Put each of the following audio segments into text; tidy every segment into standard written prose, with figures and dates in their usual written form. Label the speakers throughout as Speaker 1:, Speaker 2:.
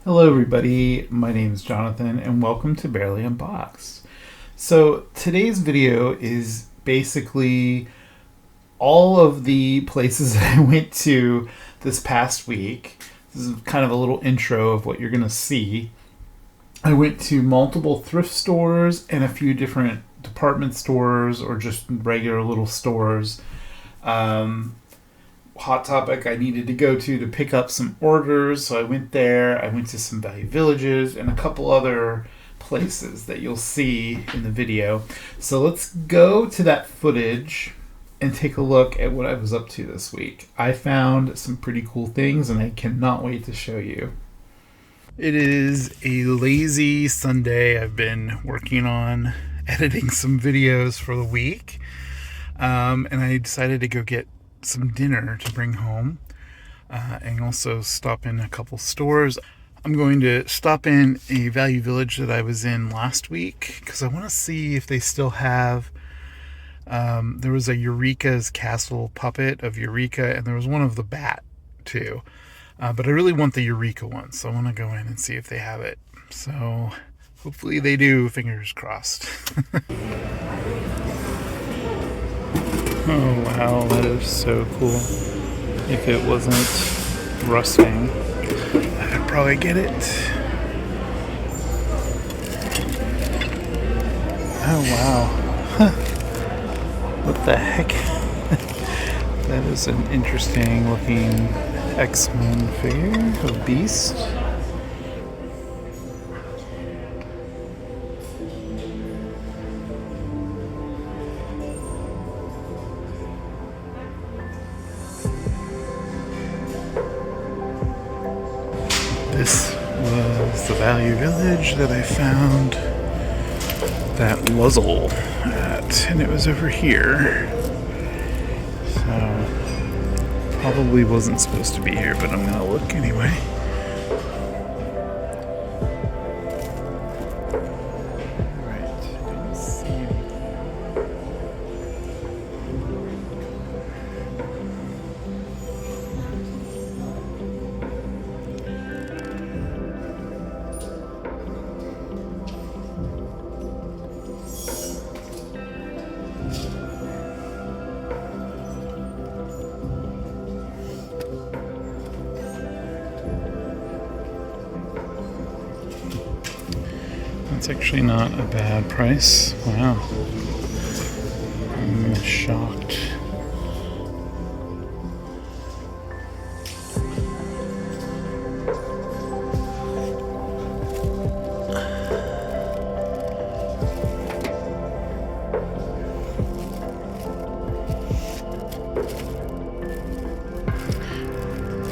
Speaker 1: Hello everybody, my name is Jonathan and welcome to Bearly Unboxed. So today's video is basically all of the places that I went to this past week. This is kind of a little intro of what you're going to see. I went to multiple thrift stores and a few different department stores or just regular little stores. Hot Topic I needed to go to pick up some orders, so I went there. I went to some Value Villages and a couple other places that you'll see in the video. So let's go to that footage and take a look at what I was up to this week. I found some pretty cool things and I cannot wait to show you. It is a lazy Sunday. I've been working on editing some videos for the week, and I decided to go get some dinner to bring home, and also stop in a couple stores. I'm going to stop in a Value Village that I was in last week because I want to see if they still have there was a Eureka's Castle puppet of Eureka, and there was one of the Bat too, but I really want the Eureka one, so I want to go in and see if they have it. So hopefully they do, fingers crossed. Oh wow, that is so cool. If it wasn't rusting, I'd probably get it. Oh wow. What the heck? That is an interesting looking X-Men figure of Beast. This was the Value Village that I found that Wuzzle at, and it was over here. So, probably wasn't supposed to be here, but I'm gonna look anyway. Alright, didn't see anything. That's actually not a bad price. Wow. I'm shocked.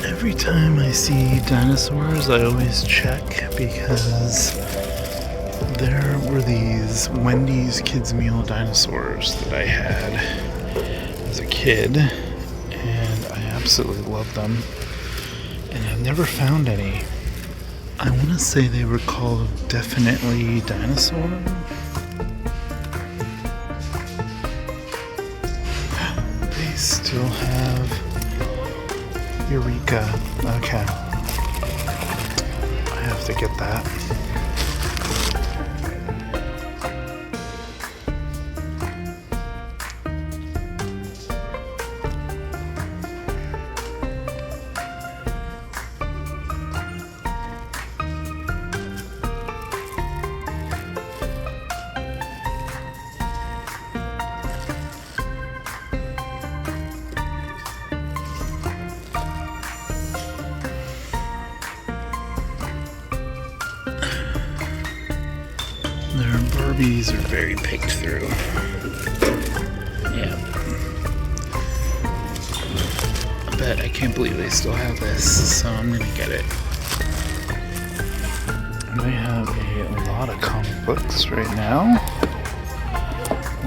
Speaker 1: Every time I see dinosaurs, I always check because there were these Wendy's Kids Meal dinosaurs that I had as a kid, and I absolutely loved them, and I've never found any. I want to say they were called Definitely Dinosaur. They still have Eureka. Okay. I have to get that. Their Barbies are very picked through. Yeah. I can't believe they still have this, so I'm gonna get it. They have a lot of comic books right now.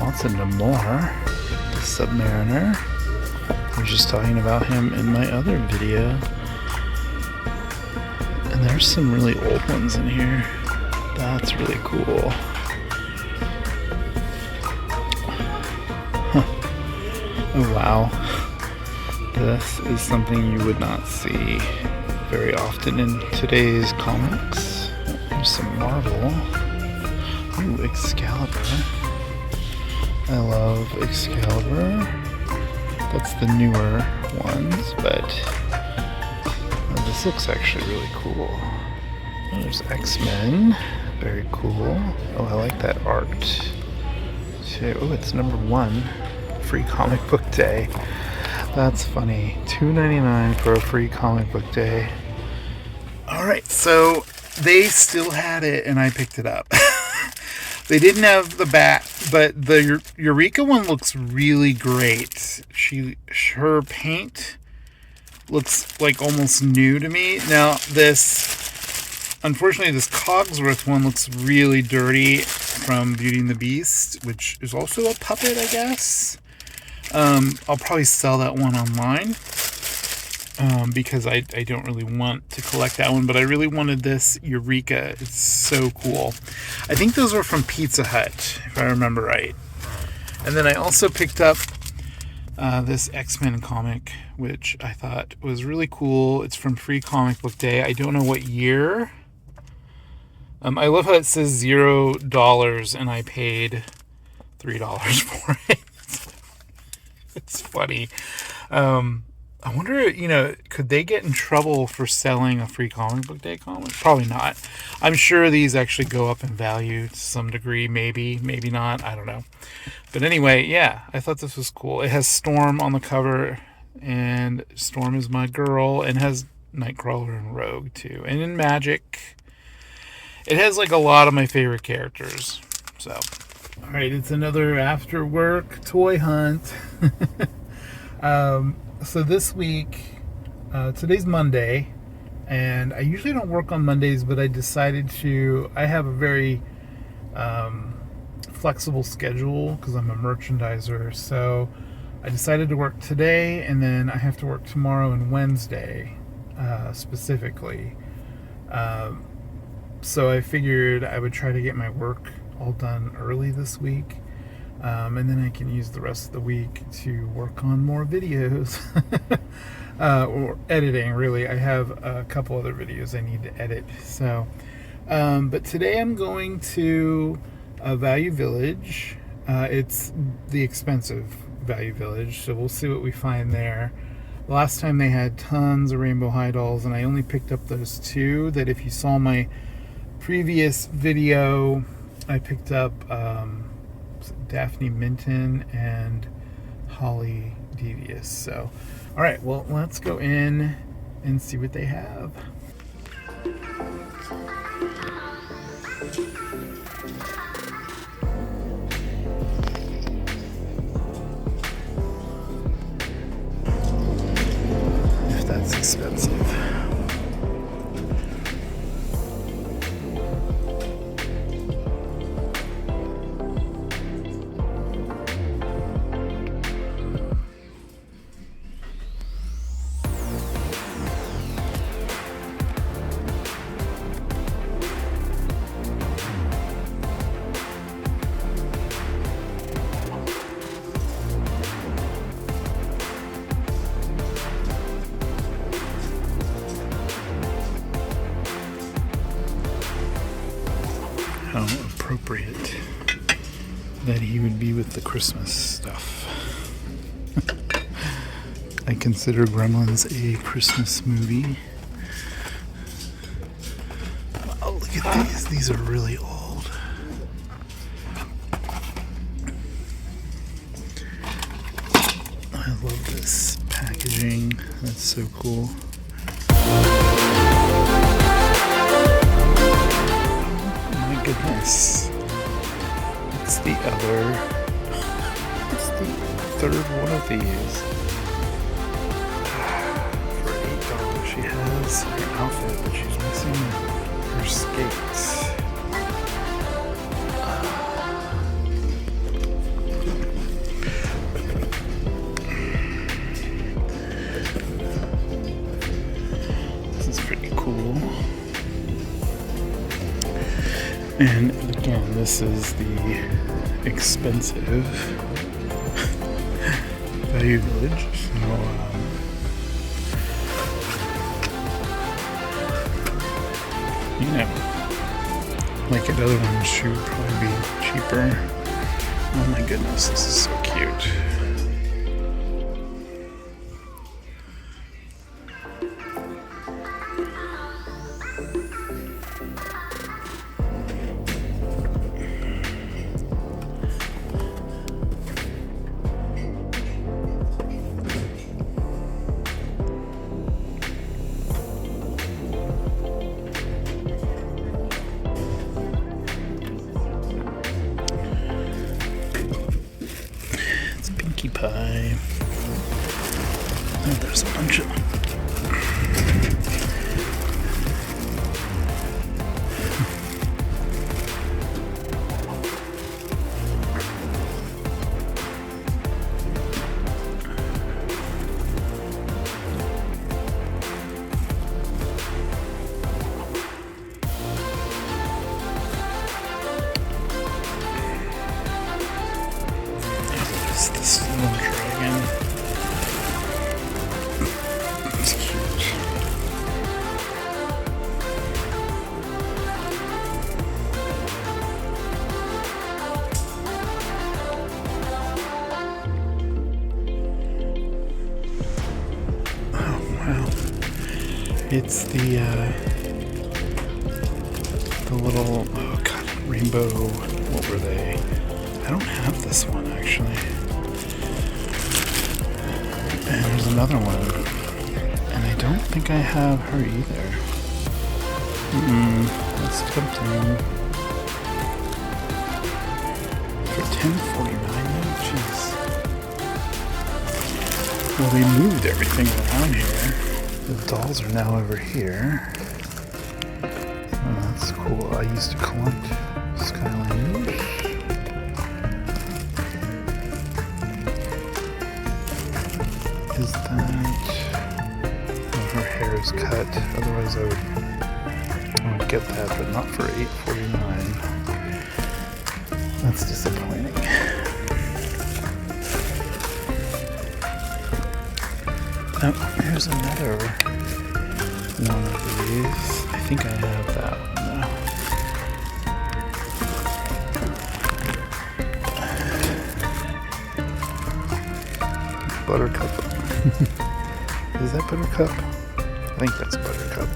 Speaker 1: Lots of More. The Submariner. I was just talking about him in my other video. And there's some really old ones in here. That's really cool. Huh. Oh wow. This is something you would not see very often in today's comics. There's some Marvel. Ooh, Excalibur. I love Excalibur. That's the newer ones, but this looks actually really cool. There's X-Men. Very cool. Oh, I like that art too. Oh, it's #1. Free comic book day. That's funny. $2.99 for a free comic book day. Alright, so they still had it and I picked it up. They didn't have the bat, but the Eureka one looks really great. Her paint looks like almost new to me. Now unfortunately, this Cogsworth one looks really dirty from Beauty and the Beast, which is also a puppet, I guess. I'll probably sell that one online because I don't really want to collect that one, but I really wanted this Eureka. It's so cool. I think those were from Pizza Hut, if I remember right. And then I also picked up this X-Men comic, which I thought was really cool. It's from Free Comic Book Day. I don't know what year. I love how it says $0 and I paid $3 for it. It's funny. I wonder, could they get in trouble for selling a Free Comic Book Day comic? Probably not. I'm sure these actually go up in value to some degree. Maybe not. I don't know. But anyway, yeah, I thought this was cool. It has Storm on the cover, and Storm is my girl, and has Nightcrawler and Rogue too. And in Magic, it has like a lot of my favorite characters. So, all right, it's another after work toy hunt. So this week, today's Monday, and I usually don't work on Mondays, but I decided to. I have a very flexible schedule because I'm a merchandiser. So I decided to work today, and then I have to work tomorrow and Wednesday, specifically. So I figured I would try to get my work all done early this week. And then I can use the rest of the week to work on more videos. Or editing, really. I have a couple other videos I need to edit. So, but today I'm going to Value Village. It's the expensive Value Village, so we'll see what we find there. Last time they had tons of Rainbow High dolls, and I only picked up those two that if you saw my previous video, I picked up Daphne Minton and Holly Devious. So, all right, well, let's go in and see what they have. If that's expensive. How appropriate that he would be with the Christmas stuff. I consider Gremlins a Christmas movie. Oh, look at these. These are really old. I love this packaging. That's so cool. Goodness. It's the third one of these. For $8 she has her outfit, but she's missing her skates. This is pretty cool. And again, this is the expensive Value Village. So, Like at other ones, she would probably be cheaper. Oh my goodness, this is so cute. Pie. Oh, there's a bunch of them. This little dragon. It's cute. Oh wow! It's the little rainbow. What were they? I don't have this one actually. And there's another one, and I don't think I have her either. That's tempting. For $10.49 now? Jeez. Well, they moved everything around here. The dolls are now over here. Oh, that's cool. I used to collect Skylanders. Is that... Oh, her hair is cut. Otherwise I would get that, but not for $8.49. That's disappointing. Oh, here's another one of these. I think I have that one though. Buttercup. Is that Buttercup? I think that's Buttercup.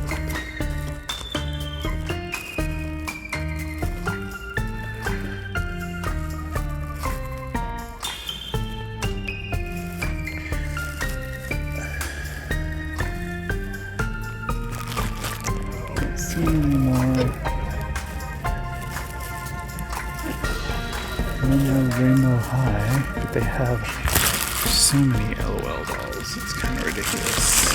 Speaker 1: Don't see any more. Rainbow High, but they have so many LOL dolls, it's kind of ridiculous.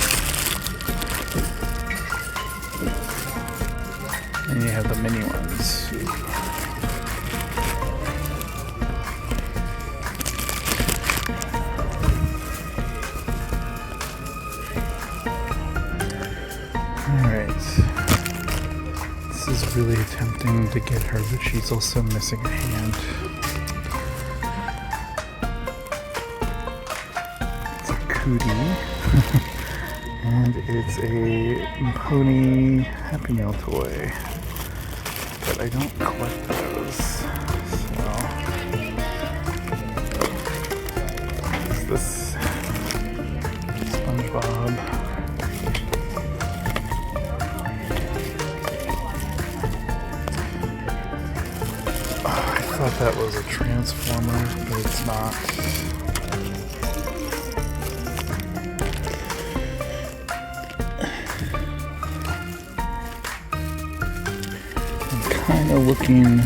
Speaker 1: And you have the mini ones. Alright. This is really tempting to get her, but she's also missing a hand. And it's a pony Happy Meal toy, but I don't collect those. So, is this SpongeBob? Oh, I thought that was a Transformer, but it's not. Kind of looking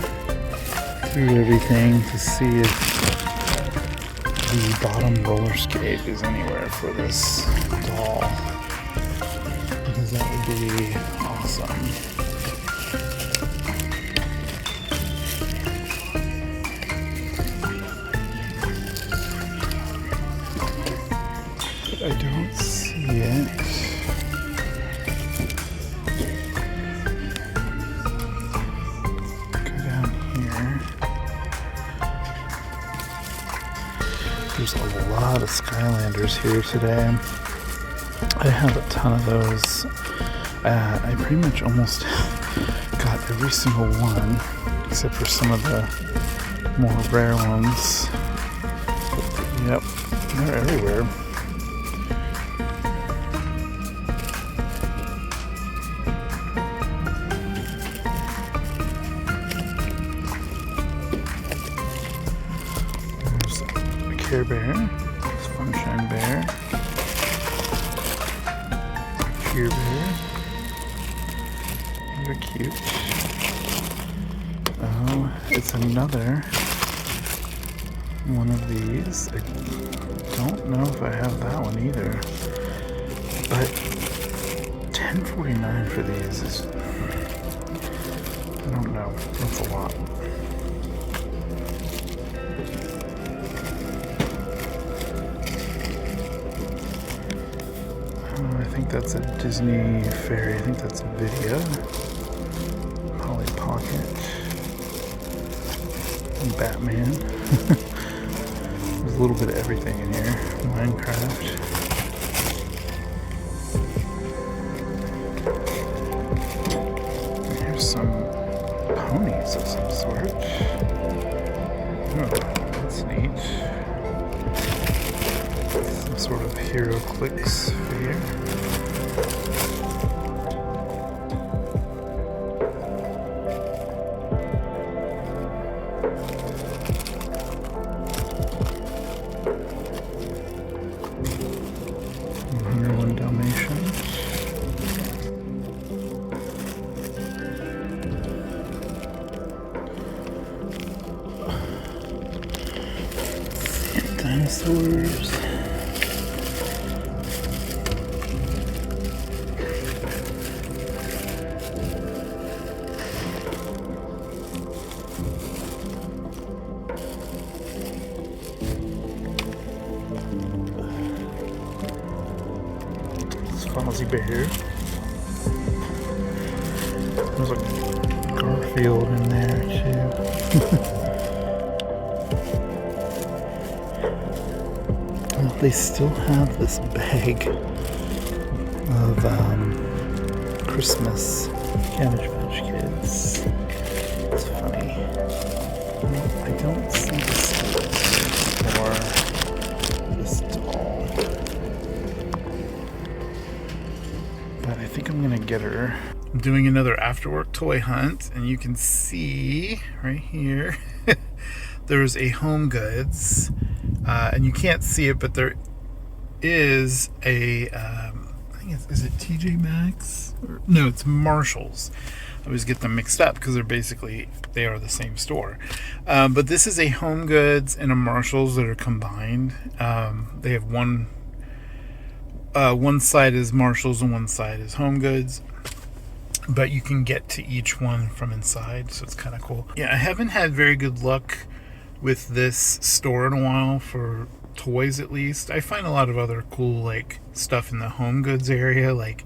Speaker 1: through everything to see if the bottom roller skate is anywhere for this doll, because that would be awesome. But I don't see it. There's a lot of Skylanders here today. I have a ton of those. I pretty much almost Got every single one, except for some of the more rare ones. Yep, they're everywhere. There's a Care Bear, there's Funshine Bear, Cheer Bear. They're cute. Oh, it's another one of these. I don't know if I have that one either. But $10.49 for these is, I don't know, that's a lot. I think that's a Disney fairy. I think that's a video. Polly Pocket. And Batman. There's a little bit of everything in here. Minecraft. And here's some ponies of some sort. Oh, that's neat. Some sort of Hero Clicks figure. Dinosaurs. It's Fozzie Bear. There's a Garfield in there too. They still have this bag of Christmas Cabbage Patch Kids. It's funny. I don't see the size for this doll, but I think I'm gonna get her. I'm doing another after-work toy hunt, and you can see right here there's a Home Goods. And you can't see it, but there is a, I think is it TJ Maxx? No, it's Marshalls. I always get them mixed up because they are the same store. But this is a Home Goods and a Marshalls that are combined. They have one side is Marshalls and one side is Home Goods. But you can get to each one from inside, so it's kind of cool. Yeah, I haven't had very good luck with this store in a while for toys, at least. I find a lot of other cool like stuff in the Home Goods area, like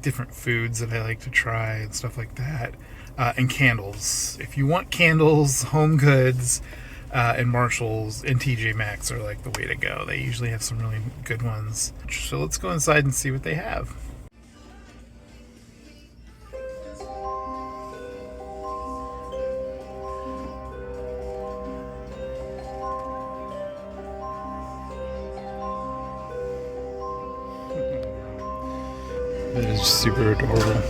Speaker 1: different foods that I like to try and stuff like that, and candles. If you want candles, Home Goods and Marshalls and TJ Maxx are like the way to go. They usually have some really good ones. So let's go inside and see what they have. That is super adorable.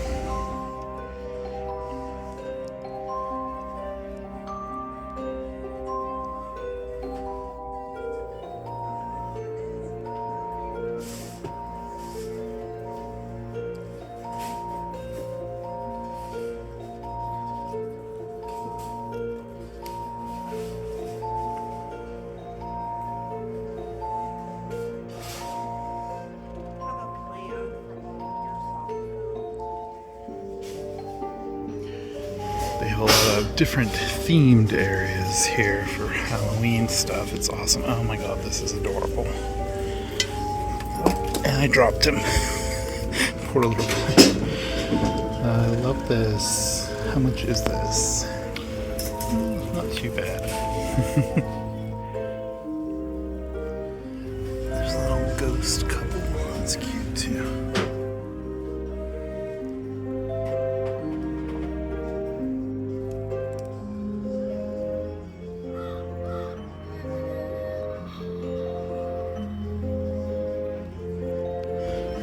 Speaker 1: They all have different themed areas here for Halloween stuff. It's awesome. Oh my god, this is adorable. And I dropped him. Poor little boy. I love this. How much is this? Not too bad. There's a little ghost couple. That's cute too.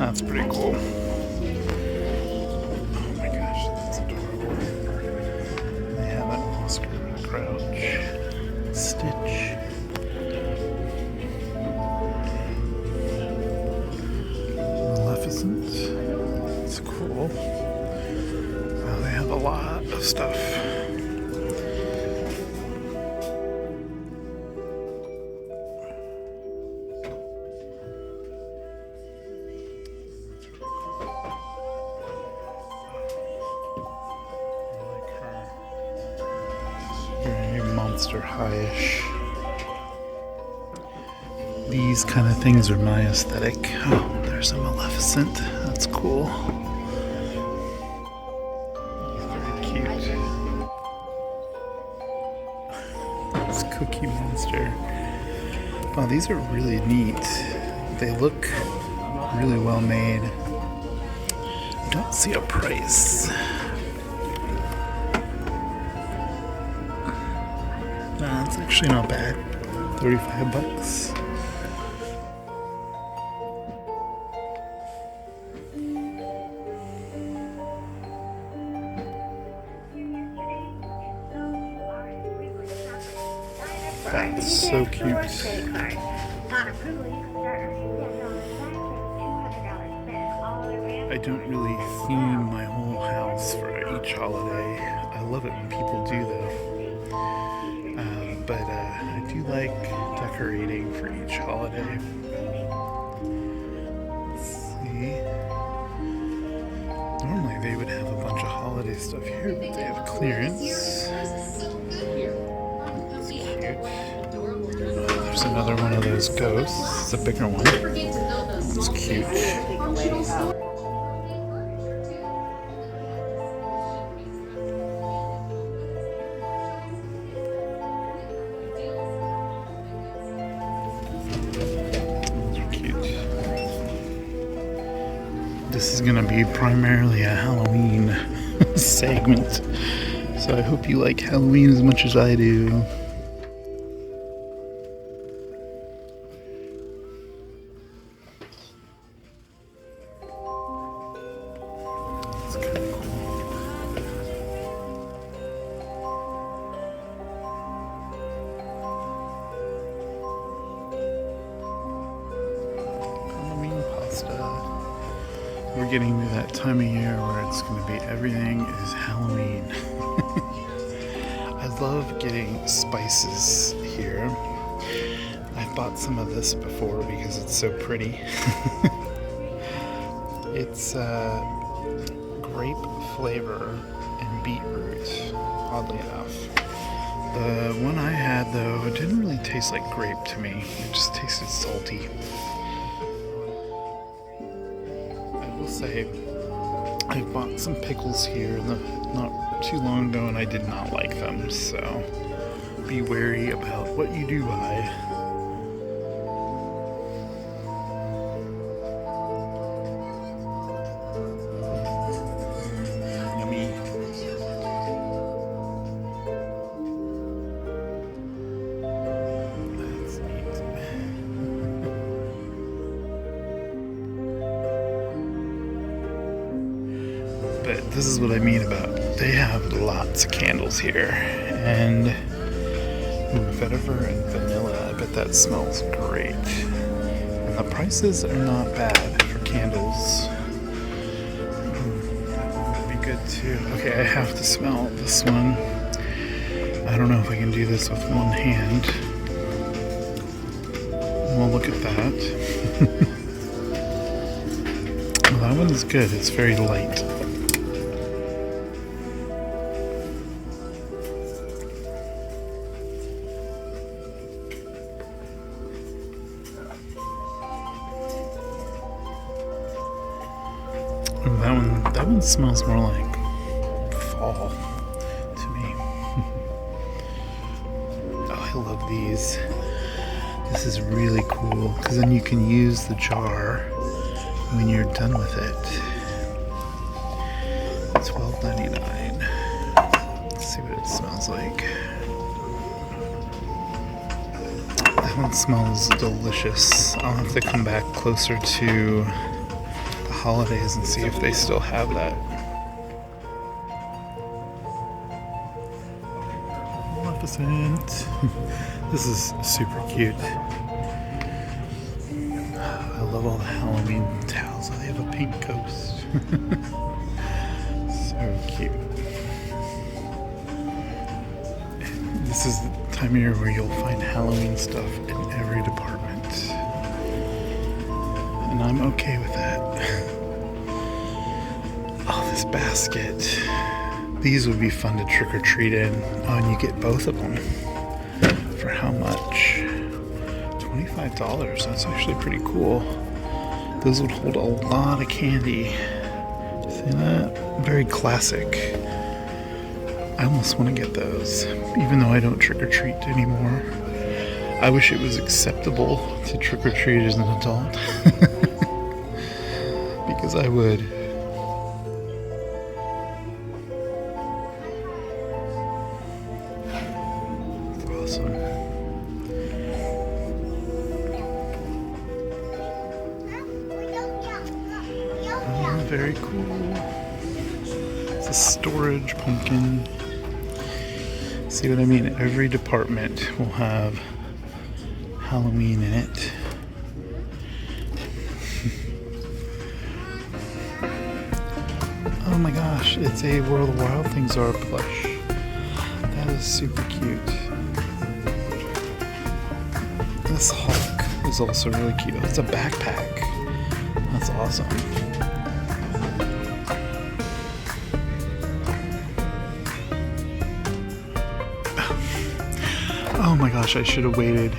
Speaker 1: That's pretty cool. Oh my gosh, that's adorable. They have an Oscar and a Grouch. Stitch. Maleficent. It's cool. Wow, they have a lot of stuff. Very Monster High-ish. These kind of things are my aesthetic. Oh, there's a Maleficent. That's cool. Very cute. This Cookie Monster. Wow, these are really neat. They look really well made. I don't see a price. It's actually not bad. 35 bucks. That's so cute. I don't really theme my whole house for each holiday. I love it when people do though. But I do like decorating for each holiday. Let's see. Normally they would have a bunch of holiday stuff here, but they have clearance. It's cute. There's another one of those ghosts. It's a bigger one. It's cute. This is going to be primarily a Halloween segment, so I hope you like Halloween as much as I do. That's kind of cool. Halloween pasta. We're getting to that time of year where it's going to be everything is Halloween. I love getting spices here. I've bought some of this before because it's so pretty. It's grape flavor and beetroot, oddly enough. The one I had though, it didn't really taste like grape to me. It just tasted salty. Say I bought some pickles here not too long ago and I did not like them, so be wary about what you do buy. Yummy. That's neat. But this is what I mean about they have lots of candles here, and vetiver and vanilla. I bet that smells great. And the prices are not bad for candles. That one would be good too. Okay, I have to smell this one. I don't know if I can do this with one hand. Well, look at that. Well, that one is good. It's very light. That one smells more like fall to me. Oh, I love these. This is really cool because then you can use the jar when you're done with it. $12.99. Let's see what it smells like. That one smells delicious. I'll have to come back closer to holidays and see if they still have that. Maleficent. This is super cute. I love all the Halloween towels. Oh, they have a pink ghost. So cute. And this is the time of year where you'll find Halloween stuff in every department. And I'm okay with that. Oh, this basket. These would be fun to trick or treat in. Oh, and you get both of them. For how much? $25. That's actually pretty cool. Those would hold a lot of candy. See that? Very classic. I almost want to get those, even though I don't trick or treat anymore. I wish it was acceptable to trick or treat as an adult. Because I would. It's awesome. Oh, very cool. It's a storage pumpkin. See what I mean? Every department will have Halloween in it. Oh my gosh, it's a Where the Wild Things Are plush. That is super cute. This Hulk is also really cute. It's a backpack. That's awesome. Oh my gosh, I should have waited.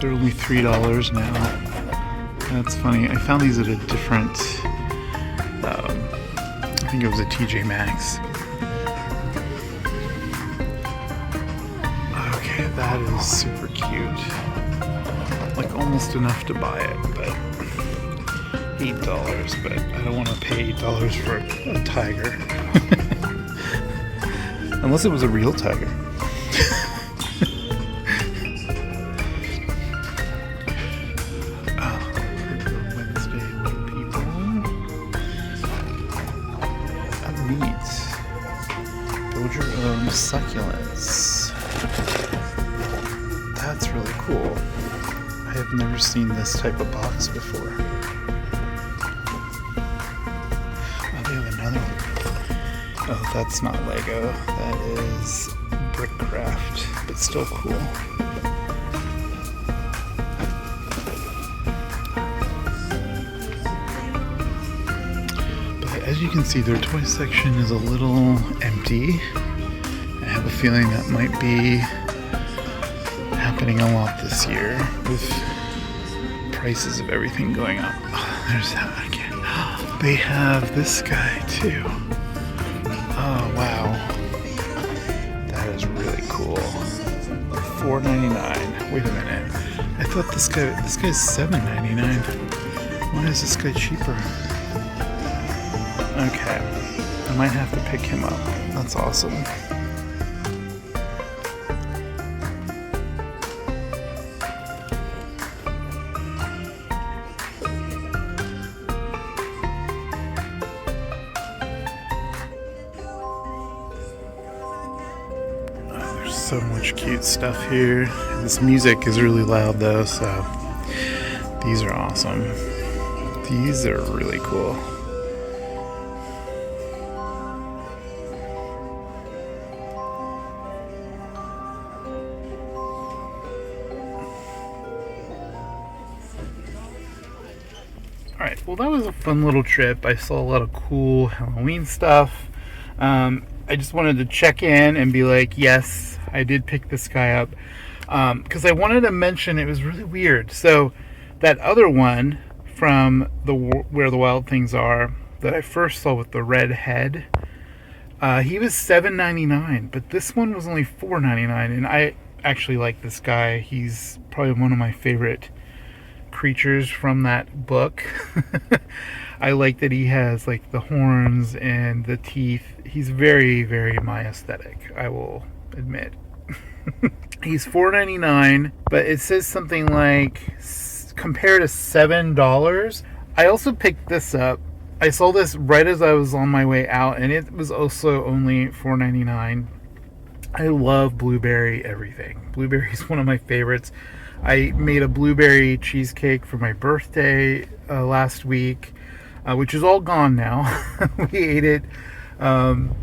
Speaker 1: They're only $3 now. That's funny. I found these at a different, I think it was a TJ Maxx. Okay, that is super cute. Like almost enough to buy it, but $8. But I don't want to pay $8 for a tiger. Unless it was a real tiger. Build your own succulents. That's really cool. I have never seen this type of box before. Oh, they have another one. Oh, that's not Lego. That is Brickcraft, but still cool. As you can see, their toy section is a little empty. I have a feeling that might be happening a lot this year with prices of everything going up. Oh, there's that again. They have this guy too. Oh wow, that is really cool. $4.99. Wait a minute. I thought this guy's $7.99. Why is this guy cheaper? Okay, I might have to pick him up. That's awesome. Oh, there's so much cute stuff here. This music is really loud though, so these are awesome. These are really cool. Alright, well that was a fun little trip. I saw a lot of cool Halloween stuff. I just wanted to check in and be like, yes, I did pick this guy up. Because I wanted to mention, it was really weird. So, that other one from Where the Wild Things Are, that I first saw with the red head, he was $7.99. But this one was only $4.99. And I actually like this guy. He's probably one of my favorite creatures from that book. I like that he has like the horns and the teeth. He's very, very my aesthetic, I will admit. He's $4.99, but it says something like compared to $7. I also picked this up I saw this right as I was on my way out, and it was also only $4.99. I love blueberry everything. Blueberry is one of my favorites. I made a blueberry cheesecake for my birthday last week, which is all gone now. We ate it in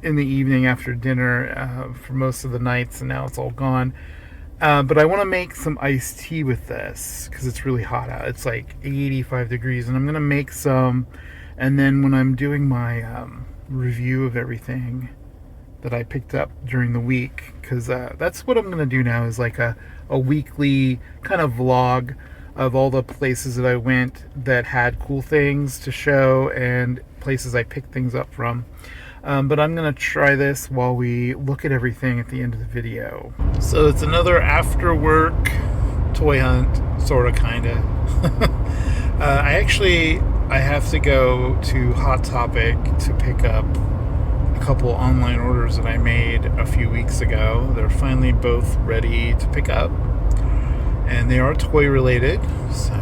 Speaker 1: the evening after dinner for most of the nights, and now it's all gone. But I want to make some iced tea with this because it's really hot out. It's like 85 degrees, and I'm going to make some. And then when I'm doing my review of everything that I picked up during the week, because that's what I'm going to do now, is like a weekly kind of vlog of all the places that I went that had cool things to show and places I picked things up from. But I'm going to try this while we look at everything at the end of the video. So it's another after work toy hunt, sort of, kind of. I have to go to Hot Topic to pick up a couple online orders that I made a few weeks ago. They're finally both ready to pick up, and they are toy related. So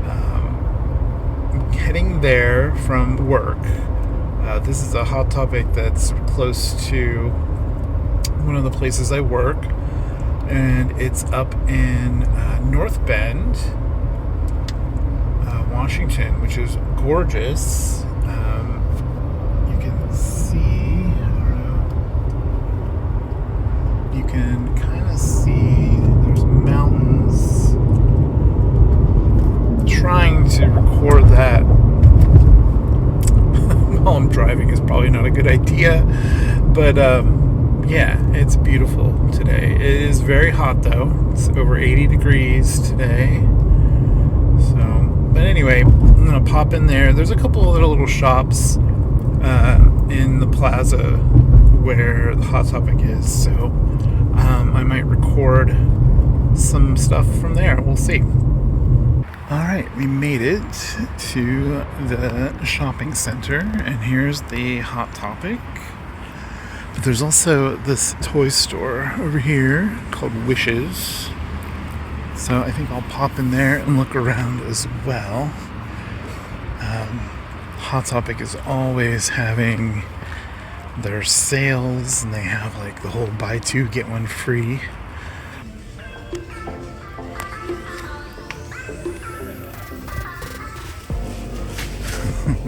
Speaker 1: I'm heading there from work. This is a Hot Topic that's close to one of the places I work, and it's up in North Bend, Washington, which is gorgeous. You can see, I don't know, you can kind of see there's mountains. Trying to record that while I'm driving is probably not a good idea, but yeah, it's beautiful today. It is very hot though. It's over 80 degrees today. But anyway, I'm gonna pop in there. There's a couple of little shops in the plaza where the Hot Topic is, so I might record some stuff from there. We'll see. Alright, we made it to the shopping center, and here's the Hot Topic. But there's also this toy store over here called Wishes. So I think I'll pop in there and look around as well. Hot Topic is always having their sales, and they have like the whole buy two, get one free.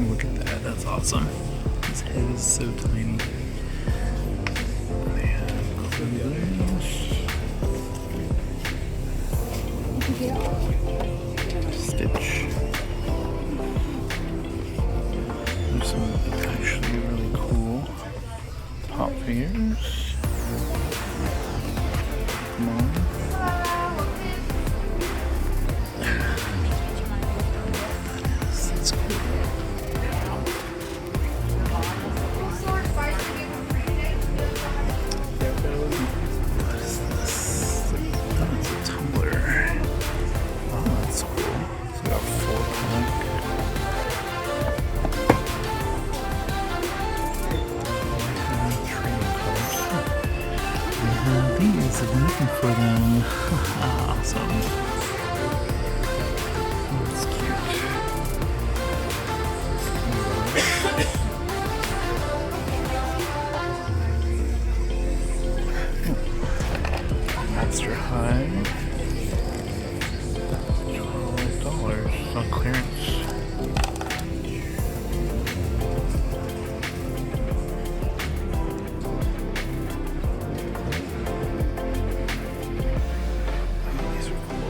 Speaker 1: Look at that, that's awesome. His head is so tiny. They have clothes. Stitch. There's some actually really cool pop figures. Come on. That's cool. What is this? Oh, it's a tumbler. Oh, that's cool. It's got a 4-pack. Trading cards. We have these. I've been looking for them. Awesome. That's cute. Extra high. $12 on clearance. These are cool.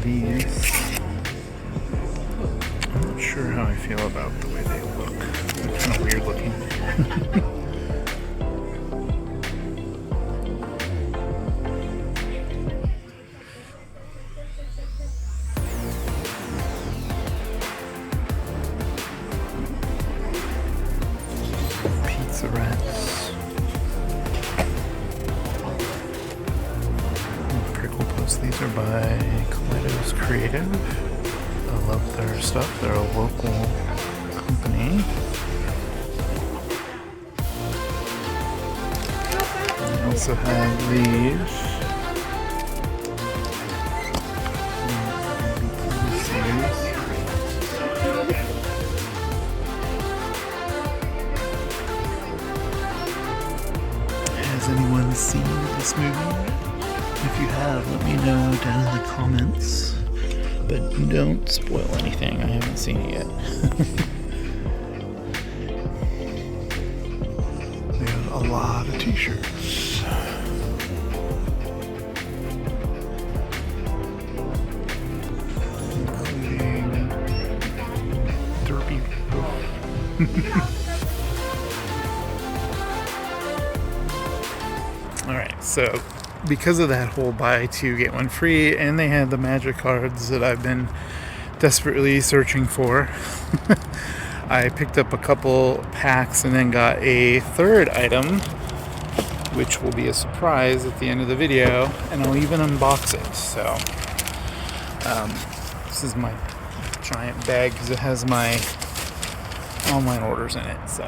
Speaker 1: These. I'm not sure how I feel about the way they look. They're kind of weird looking. The rats. Prickle posts. These are by Collectibles Creative. I love their stuff. They're a local company. They also have these. Has anyone seen this movie? If you have, let me know down in the comments. But don't spoil anything. I haven't seen it yet. They have a lot of t-shirts. Including derpy people. Alright, so because of that whole buy two get one free, and they had the magic cards that I've been desperately searching for, I picked up a couple packs and then got a third item, which will be a surprise at the end of the video, and I'll even unbox it. So this is my giant bag because it has my online orders in it. So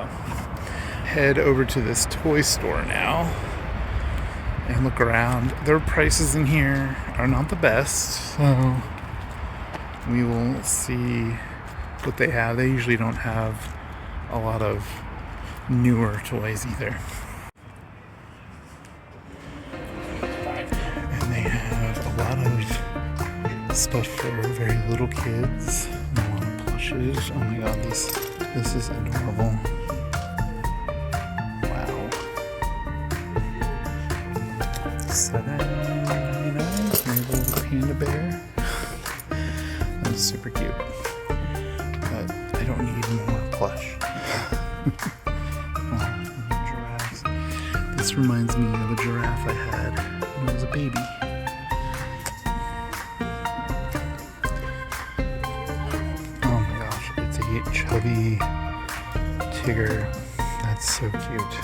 Speaker 1: head over to this toy store now and look around. Their prices in here are not the best, so we will see what they have. They usually don't have a lot of newer toys either. And they have a lot of stuff for very little kids. A lot of plushes. Oh my god, this is adorable. $7.99 for a little panda bear. That's super cute. But I don't need more plush. Oh, giraffes. This reminds me of a giraffe I had when I was a baby. Oh my gosh, it's a chubby tiger. That's so cute.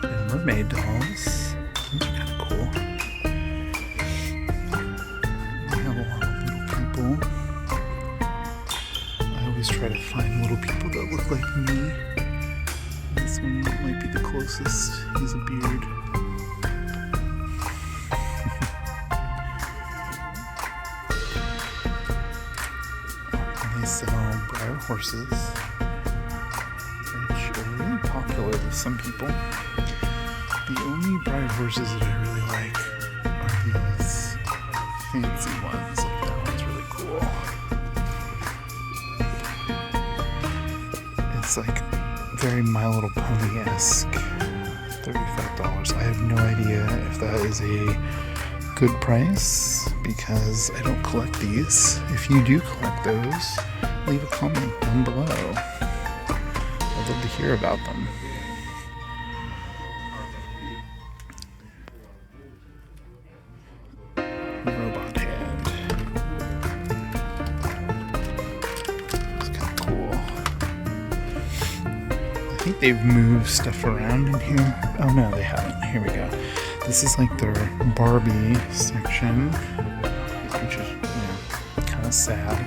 Speaker 1: And mermaid dolls. These are kind of cool. We have a lot of little people. I always try to find little people that look like me. This one might be the closest. He has a beard. And they sell briar horses, which are really popular with some people. The only briar horses that I really like are these fancy ones. Like that one's really cool. It's like very My Little Pony-esque. $35. I have no idea if that is a good price because I don't collect these. If you do collect those, leave a comment down below. I'd love to hear about them. Robot hand. It's kind of cool. I think they've moved stuff around in here. Oh no, they haven't. Here we go. This is like their Barbie section, which is, kind of sad.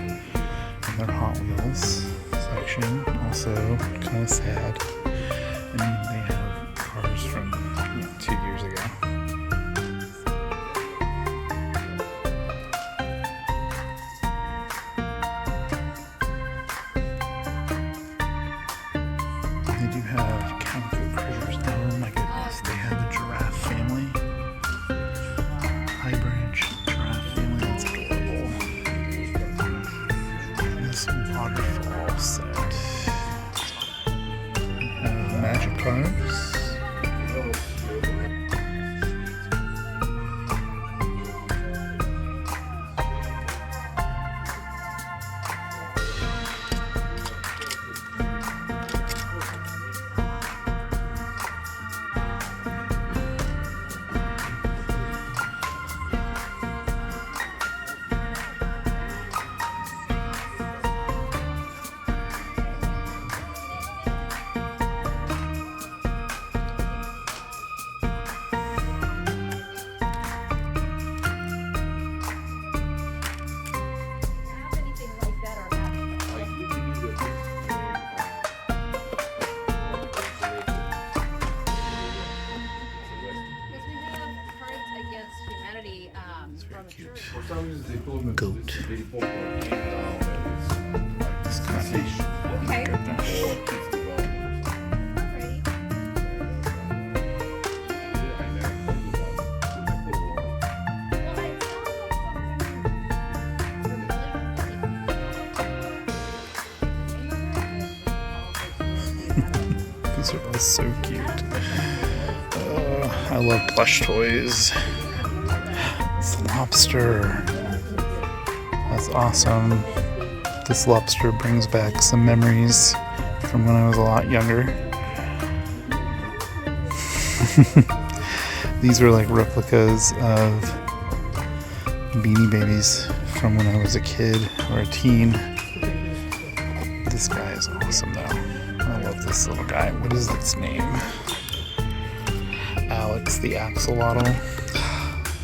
Speaker 1: And their Hot Wheels section, also kind of sad. And they have cars from 2 years ago. They do have counterfeit critters. Oh my goodness. They have the giraffe family. High branch giraffe family. That's adorable. And this waterfall set. We have magic cards. goat. It's Carnation.
Speaker 2: Okay.
Speaker 1: These are all so cute. I love plush toys. It's a lobster. That's awesome. This lobster brings back some memories from when I was a lot younger. These are like replicas of Beanie Babies from when I was a kid or a teen. This guy is awesome though. I love this little guy. What is its name? Alex the axolotl.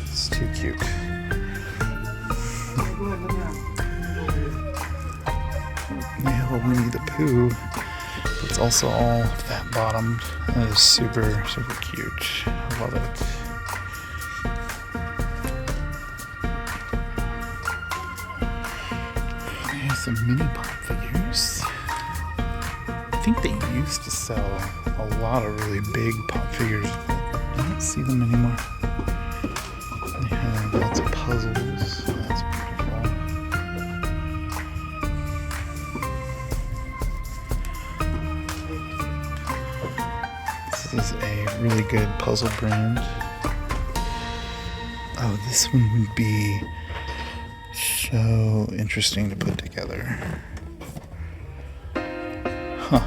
Speaker 1: It's too cute. We have a Winnie the Pooh. It's also all fat bottomed. That is super, super cute. I love it. There's some mini pop figures. I think they used to sell a lot of really big pop figures, but I don't see them anymore. They have lots of puzzles. That's beautiful. This is a really good puzzle brand. Oh, this one would be so interesting to put together. Huh.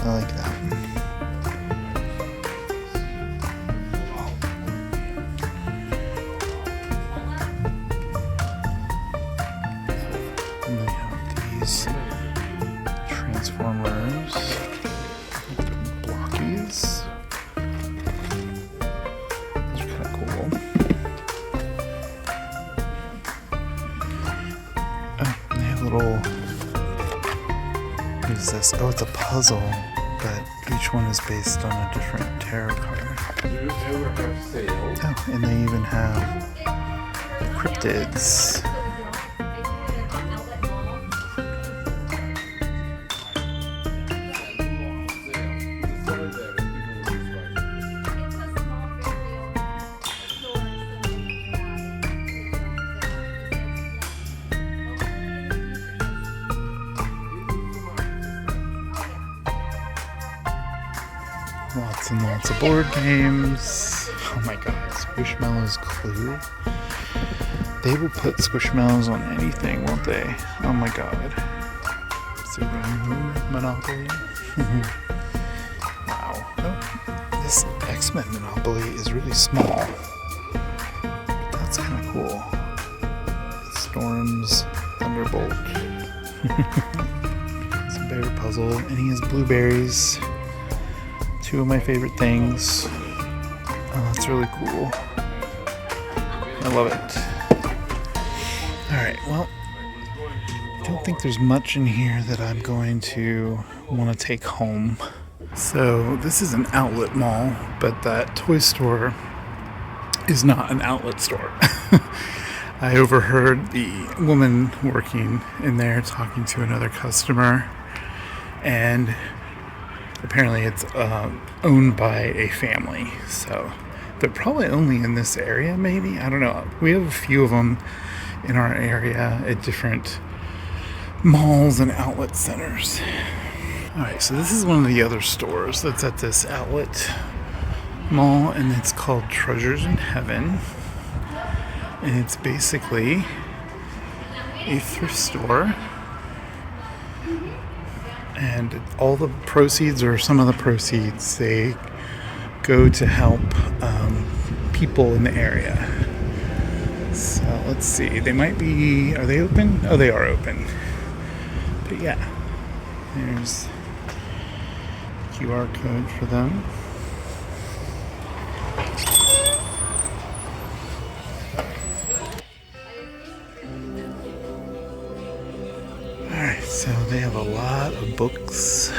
Speaker 1: I like that. And they have these Transformers, blockies. Those are kind of cool. Oh, they have little. What is this? Oh, it's a puzzle, but each one is based on a different tarot card. Oh, and they even have cryptids. Lots and lots of board games. Oh my god, Squishmallows Clue. They will put Squishmallows on anything, won't they? Oh my god. Super Monopoly. Wow. Oh, this X-Men Monopoly is really small. That's kind of cool. Storm's Thunderbolt. It's a bear puzzle, and he has blueberries. Two of my favorite things. Oh, that's really cool. I love it. Alright, well, I don't think there's much in here that I'm going to want to take home. So, this is an outlet mall, but that toy store is not an outlet store. I overheard the woman working in there talking to another customer, and apparently it's owned by a family, so they're probably only in this area, maybe? I don't know. We have a few of them in our area at different malls and outlet centers. Alright, so this is one of the other stores that's at this outlet mall, and it's called Treasures in Heaven. And it's basically a thrift store. And all the proceeds, or some of the proceeds, they go to help people in the area. So let's see. They might be. Are they open? Oh, they are open. But yeah, there's a QR code for them. Alright, so they have a lot of books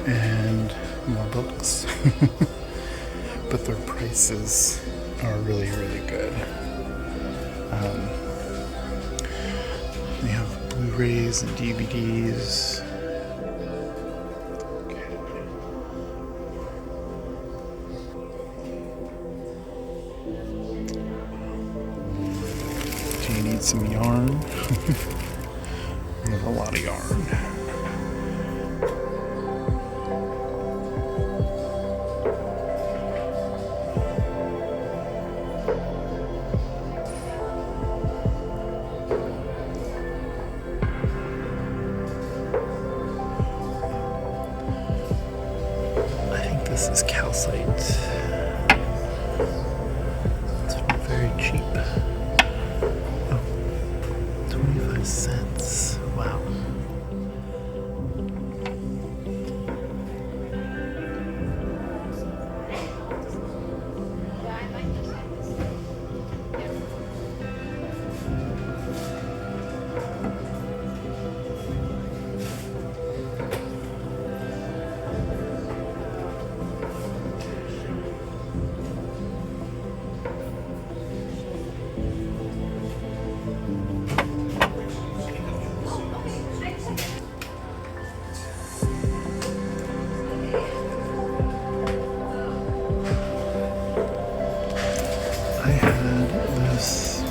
Speaker 1: and more books, but their prices are really, really good. They have Blu-rays and DVDs. Do you need some yarn? We have a lot of yarn. This is calcite. It's very cheap. Oh, 25 cents. Wow.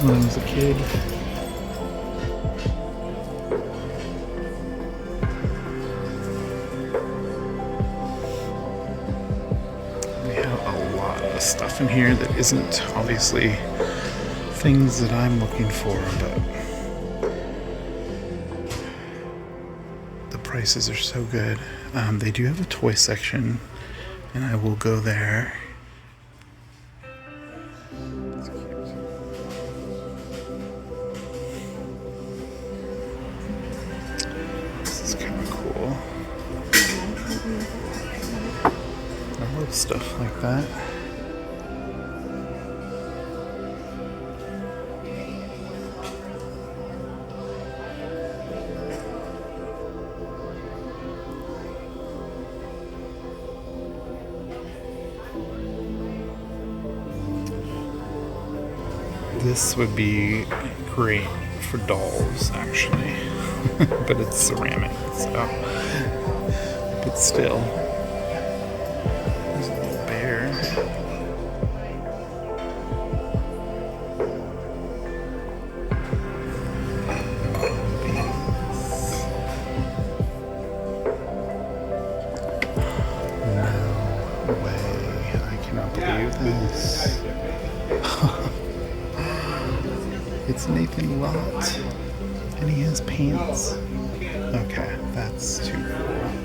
Speaker 1: When I was a kid. We have a lot of stuff in here that isn't obviously things that I'm looking for, but the prices are so good. They do have a toy section, and I will go there. Stuff like that. This would be great for dolls, actually, but it's ceramic, so. But still. It's Nathan Lott, and he has pants. Okay, that's too cool.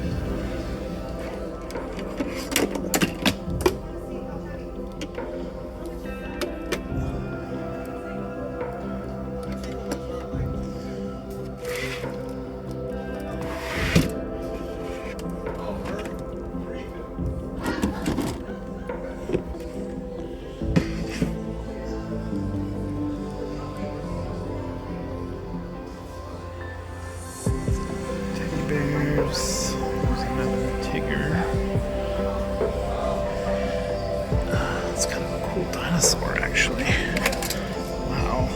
Speaker 1: There's another Tigger. It's kind of a cool dinosaur, actually. Wow.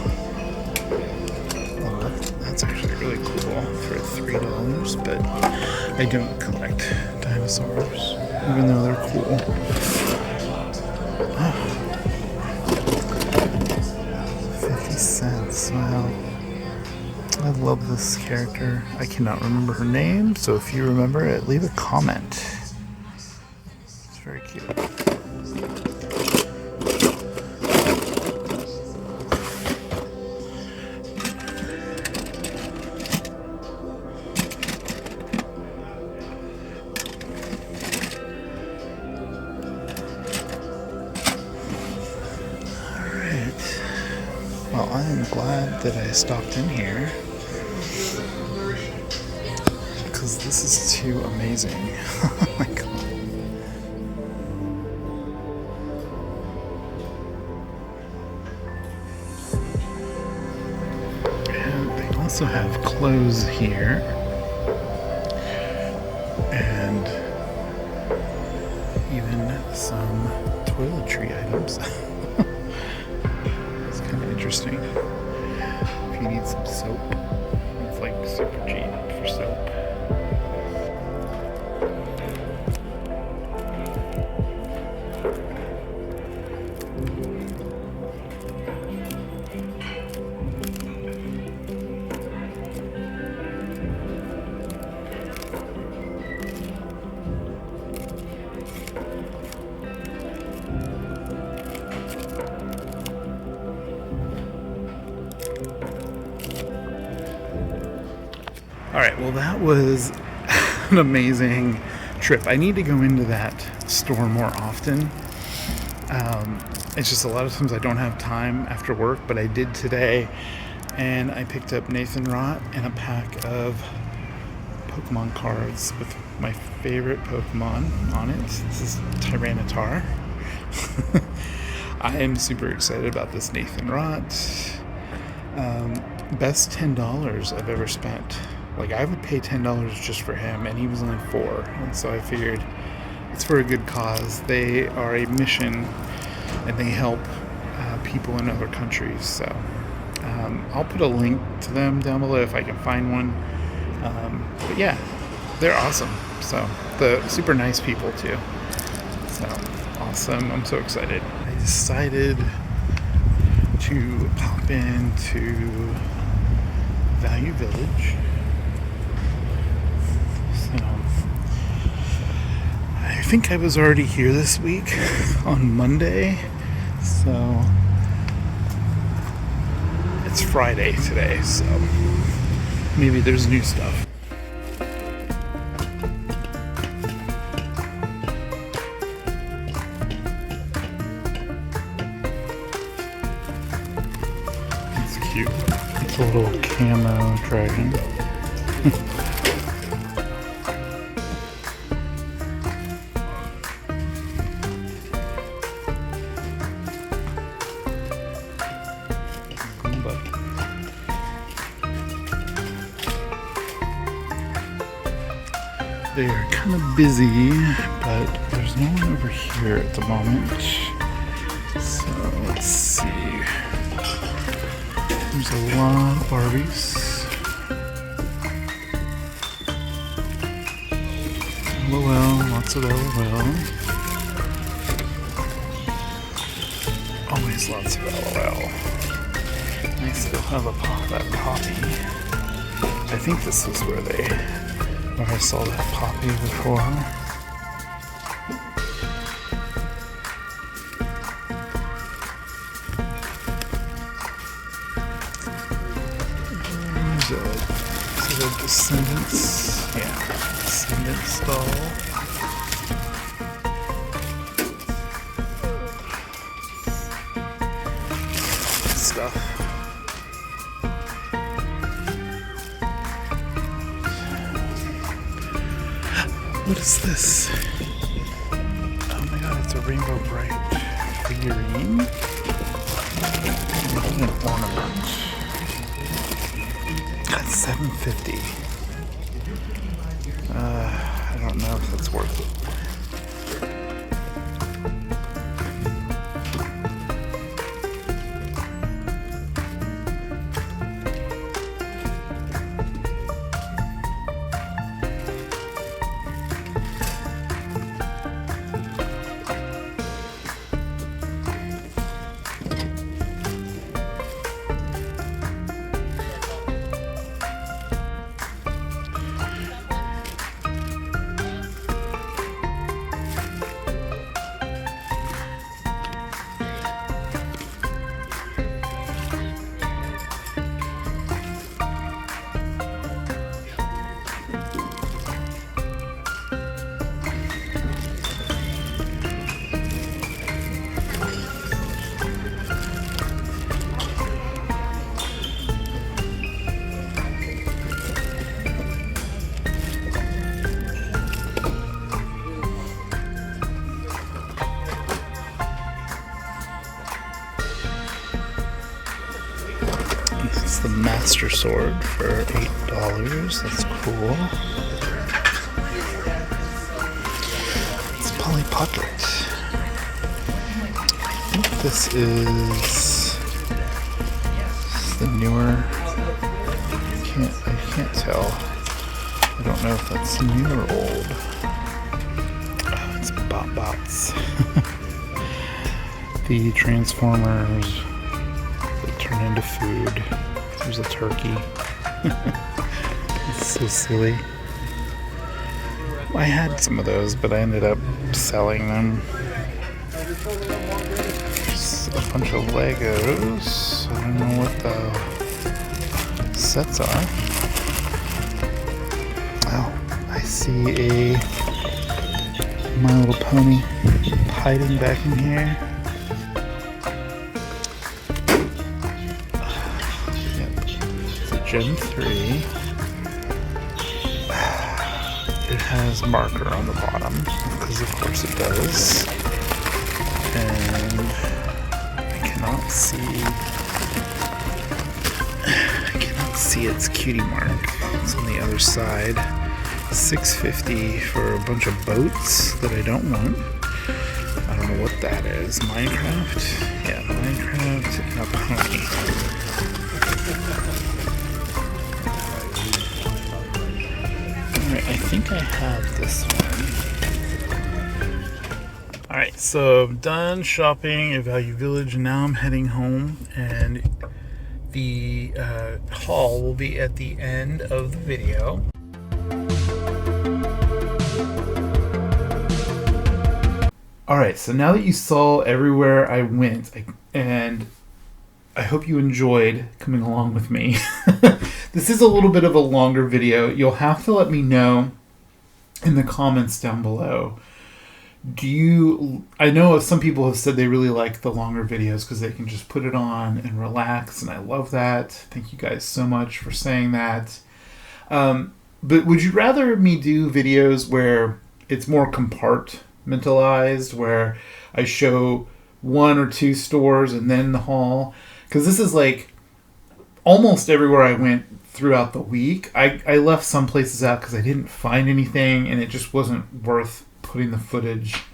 Speaker 1: Well, that's actually really cool for $3, but I don't collect dinosaurs, even though they're cool. Oh. 50 cents, wow. I love this character. I cannot remember her name, so if you remember it, leave a comment. It's very cute. Alright. Well, I am glad that I stopped in here. Because this is too amazing. Oh my god. And they also have clothes here. And even some toiletry items. It's kind of interesting. he needs some soap. It's like super cheap for soap. Alright, well that was an amazing trip. I need to go into that store more often. It's just a lot of times I don't have time after work, but I did today, and I picked up Nathan Rott and a pack of Pokemon cards with my favorite Pokemon on it. This is Tyranitar. I am super excited about this Nathan Rott. Best $10 I've ever spent. Like, I would pay $10 just for him, and he was only $4, and so I figured it's for a good cause. They are a mission, and they help people in other countries, so I'll put a link to them down below if I can find one. But yeah, they're awesome. So, the super nice people, too. So, awesome. I'm so excited. I decided to pop into Value Village. I think I was already here this week on Monday, so it's Friday today, so maybe there's new stuff. It's cute. It's a little camo dragon. They are kind of busy, but there's no one over here at the moment. So let's see. There's a lot of Barbies. LOL, lots of LOL. Always lots of LOL. I still have that poppy. I think this is where I saw that poppy before. Is it a Descendants? Yeah, Descendants doll. Stuff. What is this? Oh my god, it's a Rainbow Bright figurine. An ornament. That's $7.50. I don't know if that's worth it. It's the Master Sword for $8. That's cool. It's Polly Pocket. I think this is the newer can't tell. I don't know if that's new or old. Oh, it's Bots. The Transformers that turn into food. There's a turkey. It's so silly. I had some of those, but I ended up selling them. There's a bunch of Legos. I don't know what the sets are. Oh, I see a My Little Pony hiding back in here. Yep, it's a Gen 3. It has marker on the bottom, because of course it does. And I cannot see its cutie mark. It's on the other side. $6.50 for a bunch of boats that I don't want. I don't know what that is. Minecraft? Yeah, Minecraft and a pony. Alright, I think I have this one. Alright, so I'm done shopping at Value Village and now I'm heading home, and the haul will be at the end of the video. Alright, so now that you saw everywhere I went, and I hope you enjoyed coming along with me. This is a little bit of a longer video. You'll have to let me know in the comments down below. I know some people have said they really like the longer videos because they can just put it on and relax, and I love that. Thank you guys so much for saying that. But would you rather me do videos where it's more compartmentalized, where I show 1 or 2 stores and then the haul? Because this is like almost everywhere I went throughout the week. I left some places out because I didn't find anything, and it just wasn't worth putting the footage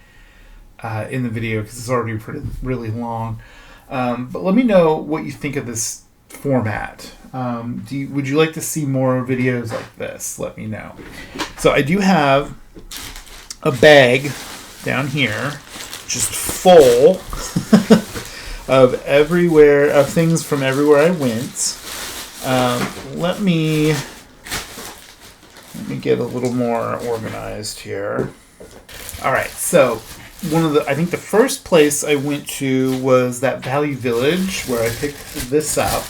Speaker 1: in the video because it's already really long. But let me know what you think of this format. Would you like to see more videos like this? Let me know. So I do have a bag down here just full of things from everywhere I went. Let me get a little more organized here. All right, so I think the first place I went to was that Value Village where I picked this up.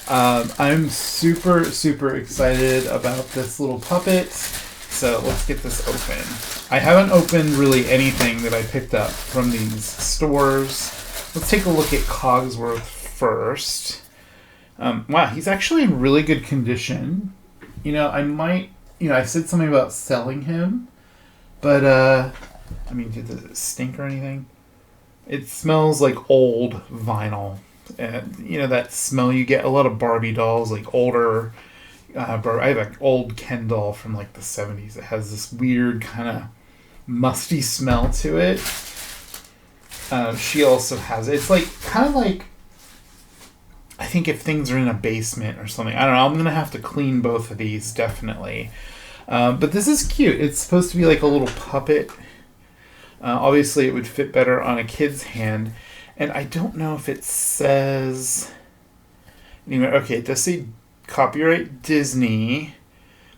Speaker 1: I'm super, super excited about this little puppet. So let's get this open. I haven't opened really anything that I picked up from these stores. Let's take a look at Cogsworth first. Wow, he's actually in really good condition. I said something about selling him, but, does it stink or anything? It smells like old vinyl. That smell you get a lot of Barbie dolls, like older. I have an old Ken doll from like the 70s. It has this weird kind of musty smell to it. She also has it. It's like kind of like, I think if things are in a basement or something. I don't know. I'm going to have to clean both of these, definitely. But this is cute. It's supposed to be like a little puppet. Obviously, it would fit better on a kid's hand. And I don't know if it says... Anyway, okay, it does say copyright Disney,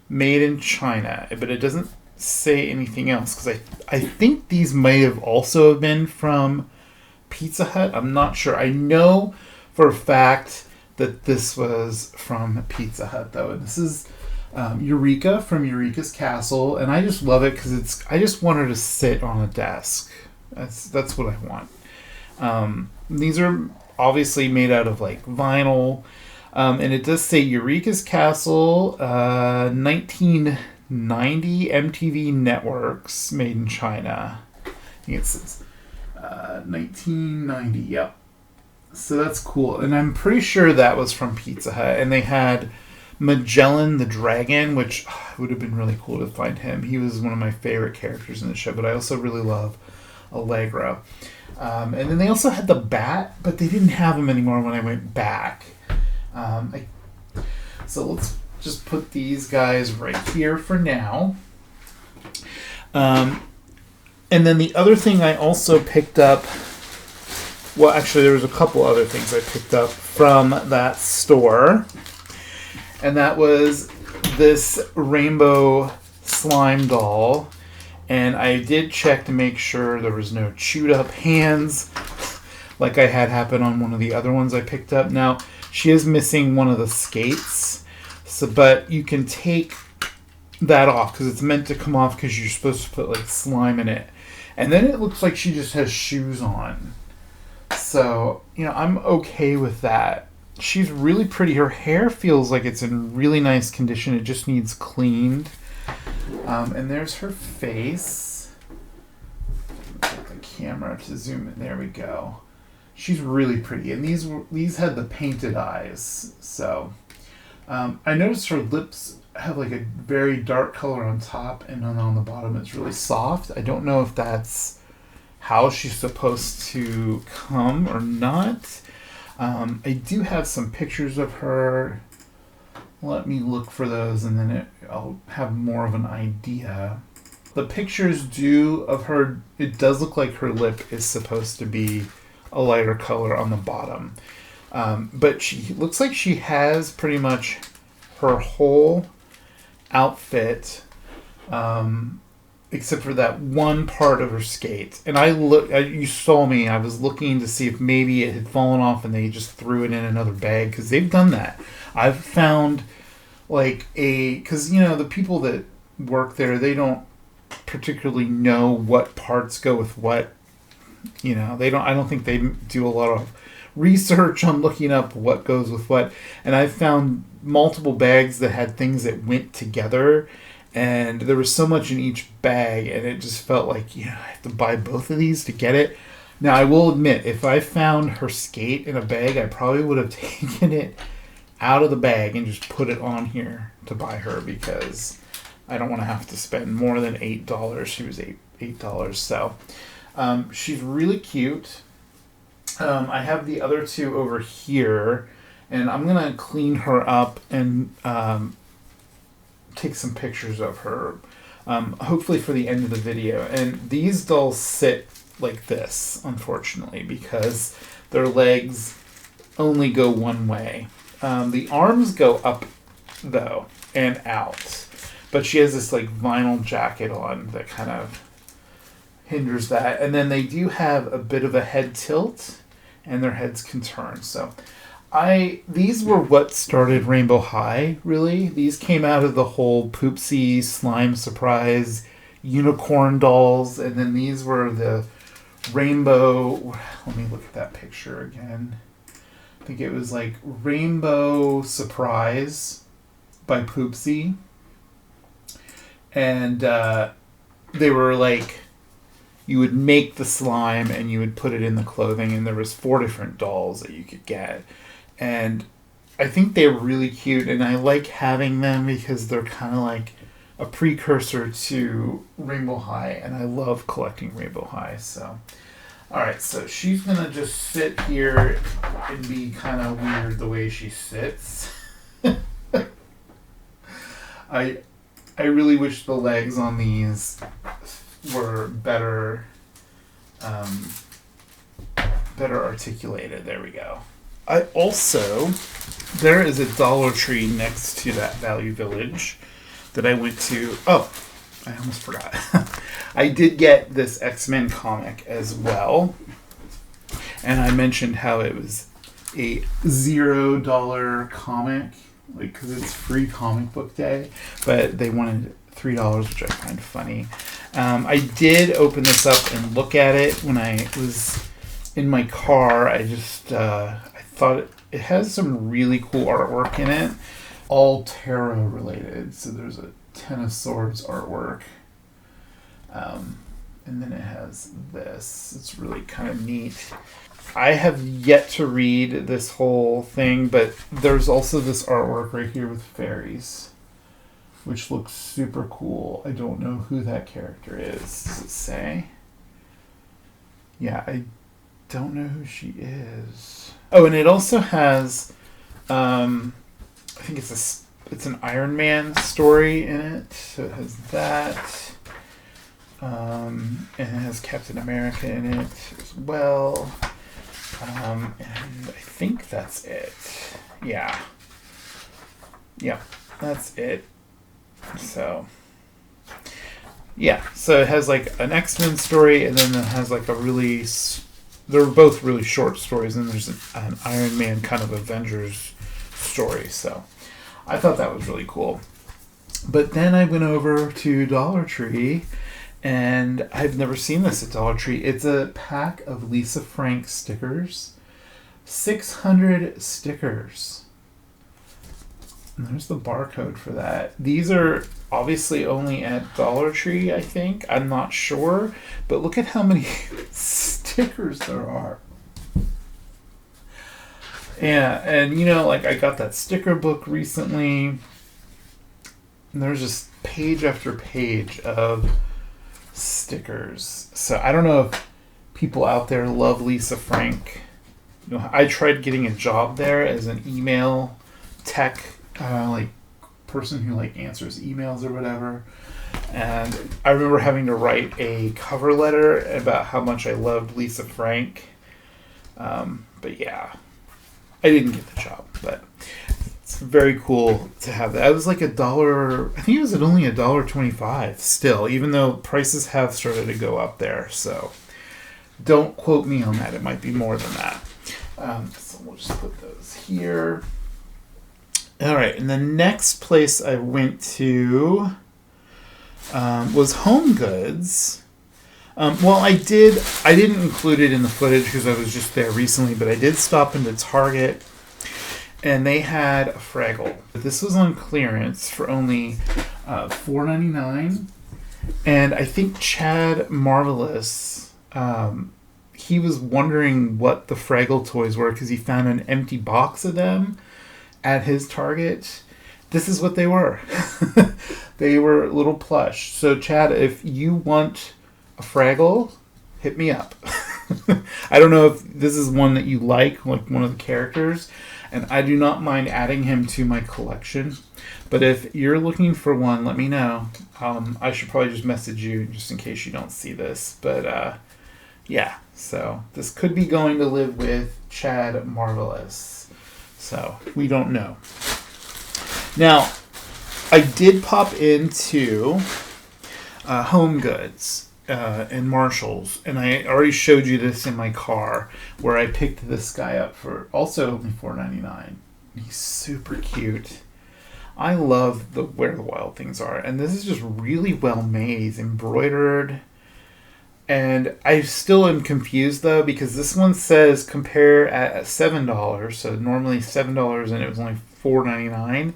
Speaker 1: made in China. But it doesn't say anything else. Because I think these might have also been from Pizza Hut. I'm not sure. I know for a fact that this was from Pizza Hut, though. And this is Eureka from Eureka's Castle, and I just love it because I just want her to sit on a desk. That's what I want. These are obviously made out of like vinyl, and it does say Eureka's Castle, 1990 MTV Networks, made in China. I think it says 1990. Yep. So that's cool. And I'm pretty sure that was from Pizza Hut. And they had Magellan the Dragon, which would have been really cool to find him. He was one of my favorite characters in the show, but I also really love Allegra. And then they also had the Bat, but they didn't have him anymore when I went back. So let's just put these guys right here for now. And then the other thing I also picked up, well, actually there was a couple other things I picked up from that store. And that was this rainbow slime doll. And I did check to make sure there was no chewed up hands like I had happen on one of the other ones I picked up. Now, she is missing one of the skates, but you can take that off because it's meant to come off because you're supposed to put like slime in it. And then it looks like she just has shoes on. So, I'm okay with that. She's really pretty. Her hair feels like it's in really nice condition. It just needs cleaned. And there's her face. Get the camera to zoom in. There we go. She's really pretty. And these had the painted eyes. So, I noticed her lips have like a very dark color on top, and on the bottom it's really soft. I don't know if that's how she's supposed to come or not. I do have some pictures of her. Let me look for those, and then I'll have more of an idea. The pictures of her, it does look like her lip is supposed to be a lighter color on the bottom. But she looks like she has pretty much her whole outfit, except for that one part of her skate. And you saw me, I was looking to see if maybe it had fallen off and they just threw it in another bag, because they've done that. I've found because the people that work there, they don't particularly know what parts go with what. I don't think they do a lot of research on looking up what goes with what. And I've found multiple bags that had things that went together, and there was so much in each bag, and it just felt like, I have to buy both of these to get it. Now, I will admit, if I found her skate in a bag, I probably would have taken it out of the bag and just put it on here to buy her, because I don't want to have to spend more than $8. She was $8. So she's really cute. I have the other two over here, and I'm going to clean her up and take some pictures of her, hopefully for the end of the video. And these dolls sit like this, unfortunately, because their legs only go one way. The arms go up, though, and out. But she has this vinyl jacket on that kind of hinders that. And then they do have a bit of a head tilt, and their heads can turn. So these were what started Rainbow High, really. These came out of the whole Poopsie Slime Surprise unicorn dolls, and then these were the rainbow. Let me look at that picture again. I think it was Rainbow Surprise by Poopsie. And they were you would make the slime and you would put it in the clothing, and there was 4 different dolls that you could get. And I think they're really cute, and I like having them because they're kind of like a precursor to Rainbow High, and I love collecting Rainbow High. So, alright, so she's going to just sit here and be kind of weird the way she sits. I really wish the legs on these were better articulated. There we go. There is a Dollar Tree next to that Value Village that I went to. Oh, I almost forgot. I did get this X-Men comic as well. And I mentioned how it was a $0 comic, because it's free comic book day, but they wanted $3, which I find funny. I did open this up and look at it when I was in my car. I thought it has some really cool artwork in it, all tarot related. So there's a Ten of Swords artwork, and then it has this. It's really kind of neat. I have yet to read this whole thing, but there's also this artwork right here with fairies, which looks super cool. I don't know who that character is. Does it say? Yeah, I don't know who she is. Oh, and it also has, I think it's it's an Iron Man story in it. So it has that. And it has Captain America in it as well. And I think that's it. Yeah. Yeah, that's it. So, yeah. So it has like an X-Men story, and then it has like a really... They're both really short stories, and there's an Iron Man kind of Avengers story. So I thought that was really cool. But then I went over to Dollar Tree, and I've never seen this at Dollar Tree. It's a pack of Lisa Frank stickers. 600 stickers. And there's the barcode for that. These are obviously only at Dollar Tree, I think. I'm not sure. But look at how many stickers there are. Yeah, and you know, like I got that sticker book recently. And there's just page after page of stickers. So I don't know if people out there love Lisa Frank. You know, I tried getting a job there as an email tech like person who like answers emails or whatever, and I remember having to write a cover letter about how much I loved Lisa Frank. But yeah, I didn't get the job, but it's very cool to have that. It was like $1. I think it was at only $1.25 still, even though prices have started to go up there. So don't quote me on that. It might be more than that. So we'll just put those here. All right, and the next place I went to was Home Goods. Well, I didn't include it in the footage because I was just there recently, but I did stop into Target, and they had a Fraggle. This was on clearance for only $4.99, and I think Chad Marvelous, he was wondering what the Fraggle toys were because he found an empty box of them at his Target. This is what they were. They were little plush. So Chad, if you want a Fraggle, hit me up. I don't know if this is one that you like one of the characters, and I do not mind adding him to my collection. But if you're looking for one, let me know. I should probably just message you just in case you don't see this. But yeah, so this could be going to live with Chad Marvelous. So we don't know. Now, I did pop into Home Goods and Marshalls, and I already showed you this in my car where I picked this guy up for also only $4.99. He's super cute. I love where the wild things are, and this is just really well made. He's embroidered. And I still am confused, though, because this one says compare at $7. So normally $7, and it was only $4.99.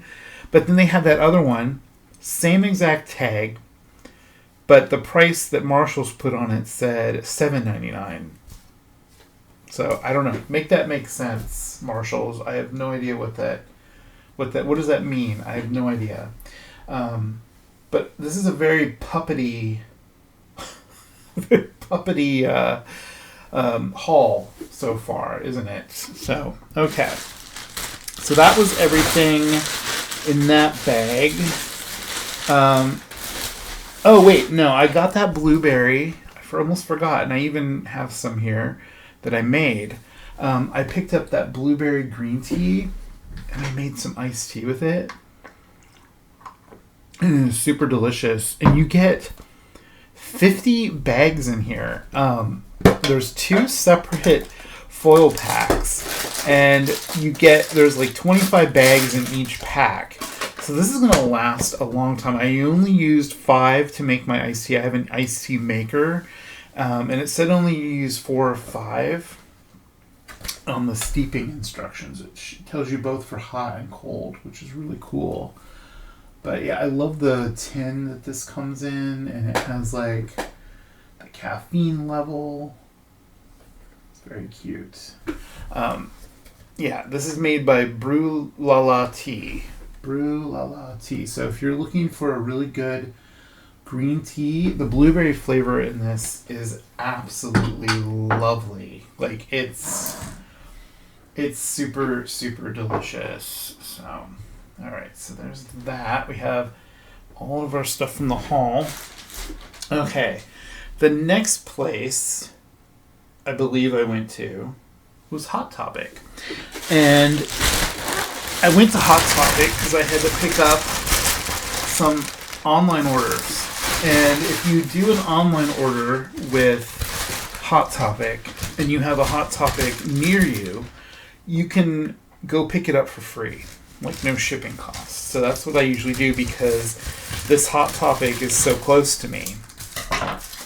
Speaker 1: But then they had that other one, same exact tag, but the price that Marshall's put on it said $7.99. So I don't know. Make that make sense, Marshalls. I have no idea what does that mean? I have no idea. But this is a very puppety haul so far, isn't it? So, okay. So that was everything in that bag. Oh, wait, no, I got that blueberry. I almost forgot, and I even have some here that I made. I picked up that blueberry green tea, and I made some iced tea with it. And it was super delicious. And you get 50 bags in here. There's 2 separate foil packs, and there's like 25 bags in each pack. So this is going to last a long time. I only used 5 to make my iced tea. I have an iced tea maker, and it said only you use 4 or 5 on the steeping instructions. It tells you both for hot and cold, which is really cool. But yeah, I love the tin that this comes in, and it has like the caffeine level. It's very cute. Yeah, this is made by Brew La La Tea. Brew La La Tea. So if you're looking for a really good green tea, the blueberry flavor in this is absolutely lovely. Like it's super, super delicious. So All right, so there's that. We have all of our stuff from the haul. Okay, the next place I believe I went to was Hot Topic. And I went to Hot Topic because I had to pick up some online orders. And if you do an online order with Hot Topic and you have a Hot Topic near you, you can go pick it up for free. Like no shipping costs. So that's what I usually do because this Hot Topic is so close to me.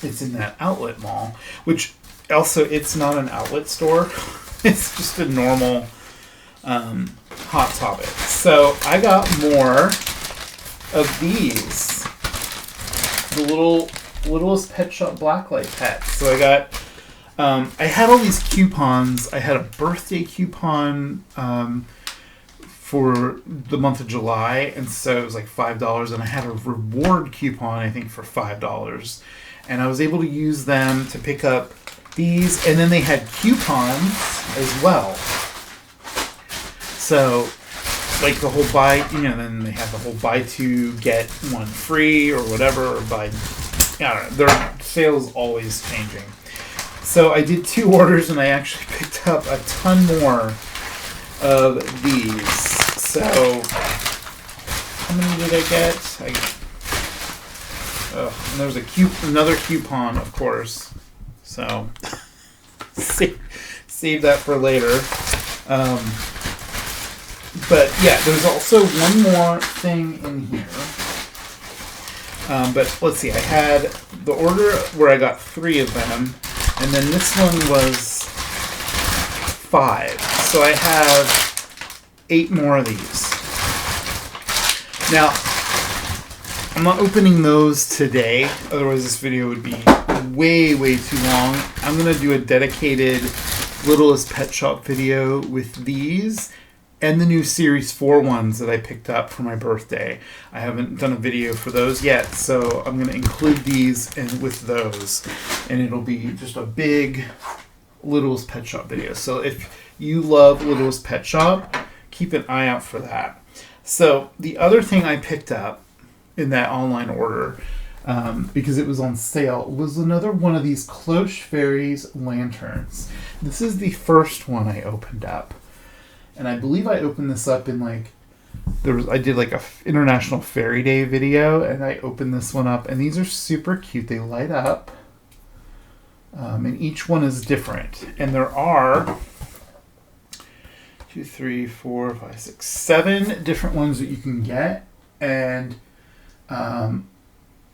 Speaker 1: It's in that outlet mall, which also it's not an outlet store. It's just a normal Hot Topic. So I got more of these. The littlest Pet Shop Blacklight pets. So I got I had all these coupons. I had a birthday coupon for the month of July, and so it was like $5, and I had a reward coupon, I think, for $5, and I was able to use them to pick up these, and then they had coupons as well. So, like the whole then they have the whole buy two, get one free, or whatever, or I don't know, their sales always changing. So I did 2 orders, and I actually picked up a ton more of these. So, how many did I get? And there's another coupon, of course. So, save that for later. But yeah, there's also one more thing in here. But let's see. I had the order where I got 3 of them, and then this one was 5. So I have 8 more of these. Now, I'm not opening those today, otherwise this video would be way, way too long. I'm going to do a dedicated Littlest Pet Shop video with these and the new Series 4 ones that I picked up for my birthday. I haven't done a video for those yet, so I'm going to include these and with those, and it'll be just a big Littlest Pet Shop video. So if you love Littlest Pet Shop, keep an eye out for that. So the other thing I picked up in that online order, because it was on sale, was another one of these Cloche Fairies lanterns. This is the first one I opened up. And I believe I opened this up in I did like a International Fairy Day video, and I opened this one up, and these are super cute. They light up, and each one is different. And there are 2, 3, 4, 5, 6, 7 different ones that you can get, and a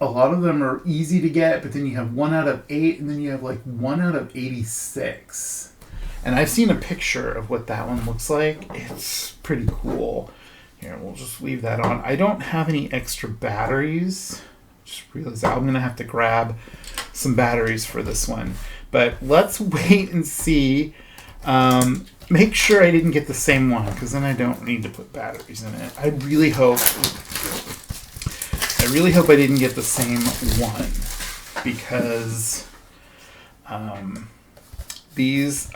Speaker 1: lot of them are easy to get, but then you have 1 out of 8, and then you have like 1 out of 86. And I've seen a picture of what that one looks like. It's pretty cool. Here, we'll just leave that on. I don't have any extra batteries. Just realized I'm going to have to grab some batteries for this one. But let's wait and see. Make sure I didn't get the same one, because then I don't need to put batteries in it. I really hope I didn't get the same one, because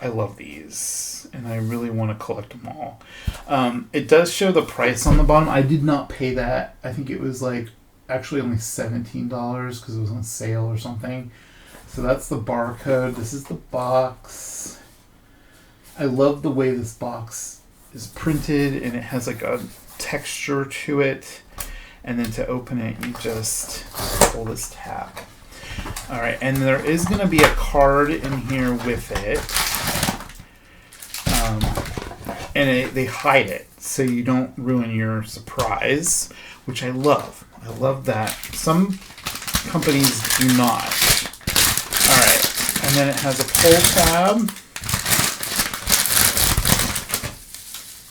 Speaker 1: I love these, and I really want to collect them all. It does show the price on the bottom. I did not pay that. I think it was actually only $17 because it was on sale or something. So that's the barcode. This is the box. I love the way this box is printed, and it has like a texture to it. And then to open it, you just pull this tab. All right, and there is going to be a card in here with it. And they hide it so you don't ruin your surprise, which I love. I love that. Some companies do not. All right, and then it has a pull tab.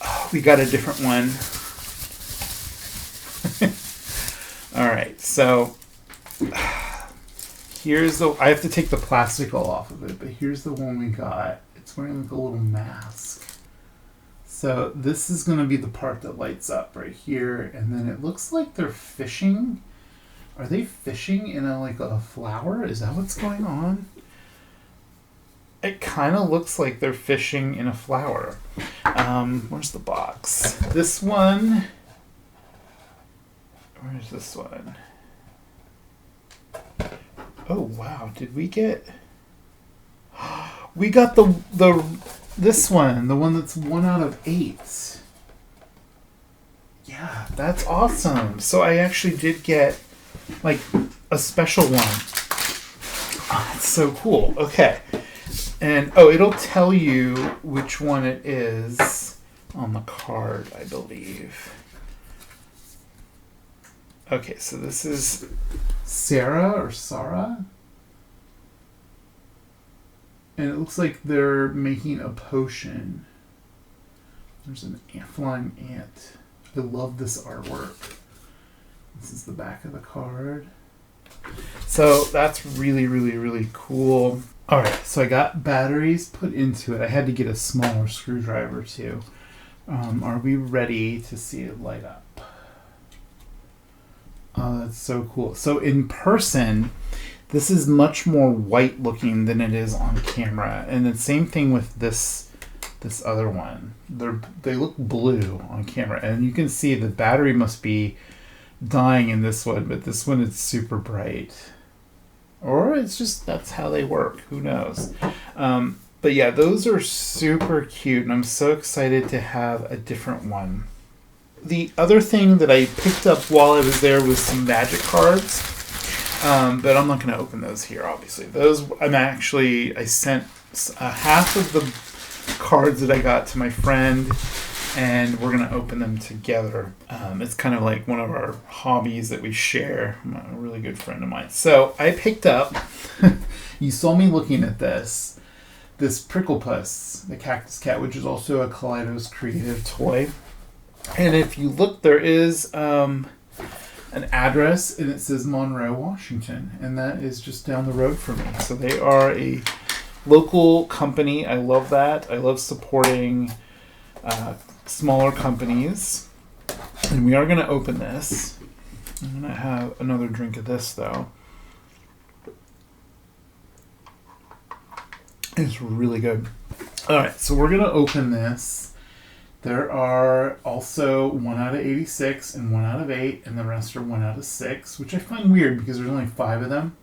Speaker 1: Oh, we got a different one. All right, so I have to take the plastic all off of it, but here's the one we got. It's wearing like a little mask. So this is going to be the part that lights up right here, and then it looks like they're fishing. Are they fishing in a flower? Is that what's going on? It kind of looks like they're fishing in a flower. Where's the box? This one Where's this one? Oh wow, did we get... We got this one, the one that's 1 out of 8. Yeah, that's awesome. So I actually did get like a special one. Oh, that's so cool. Okay. And it'll tell you which one it is on the card, I believe. Okay, so this is Sarah. And it looks like they're making a potion. There's a flying ant. I love this artwork. This is the back of the card. So that's really, really, really cool. All right, so I got batteries put into it. I had to get a smaller screwdriver too. Are we ready to see it light up? Oh, that's so cool. So in person, this is much more white looking than it is on camera. And the same thing with this other one. They look blue on camera. And you can see the battery must be dying in this one, but this one is super bright. Or it's just that's how they work. Who knows? But yeah, those are super cute. And I'm so excited to have a different one. The other thing that I picked up while I was there was some magic cards. But I'm not going to open those here, obviously. Those, I sent half of the cards that I got to my friend, and we're going to open them together. It's kind of like one of our hobbies that we share, a really good friend of mine. So I picked up, you saw me looking at this Pricklepuss, the cactus cat, which is also a Kaleidos creative toy. And if you look, there is... an address, and it says Monroe, Washington, and that is just down the road from me. So they are a local company. I love that. I love supporting smaller companies. And we are going to open this. I'm going to have another drink of this, though. It's really good. All right, so we're going to open this. There are also 1 out of 86 and 1 out of 8, and the rest are 1 out of 6, which I find weird because there's only 5 of them.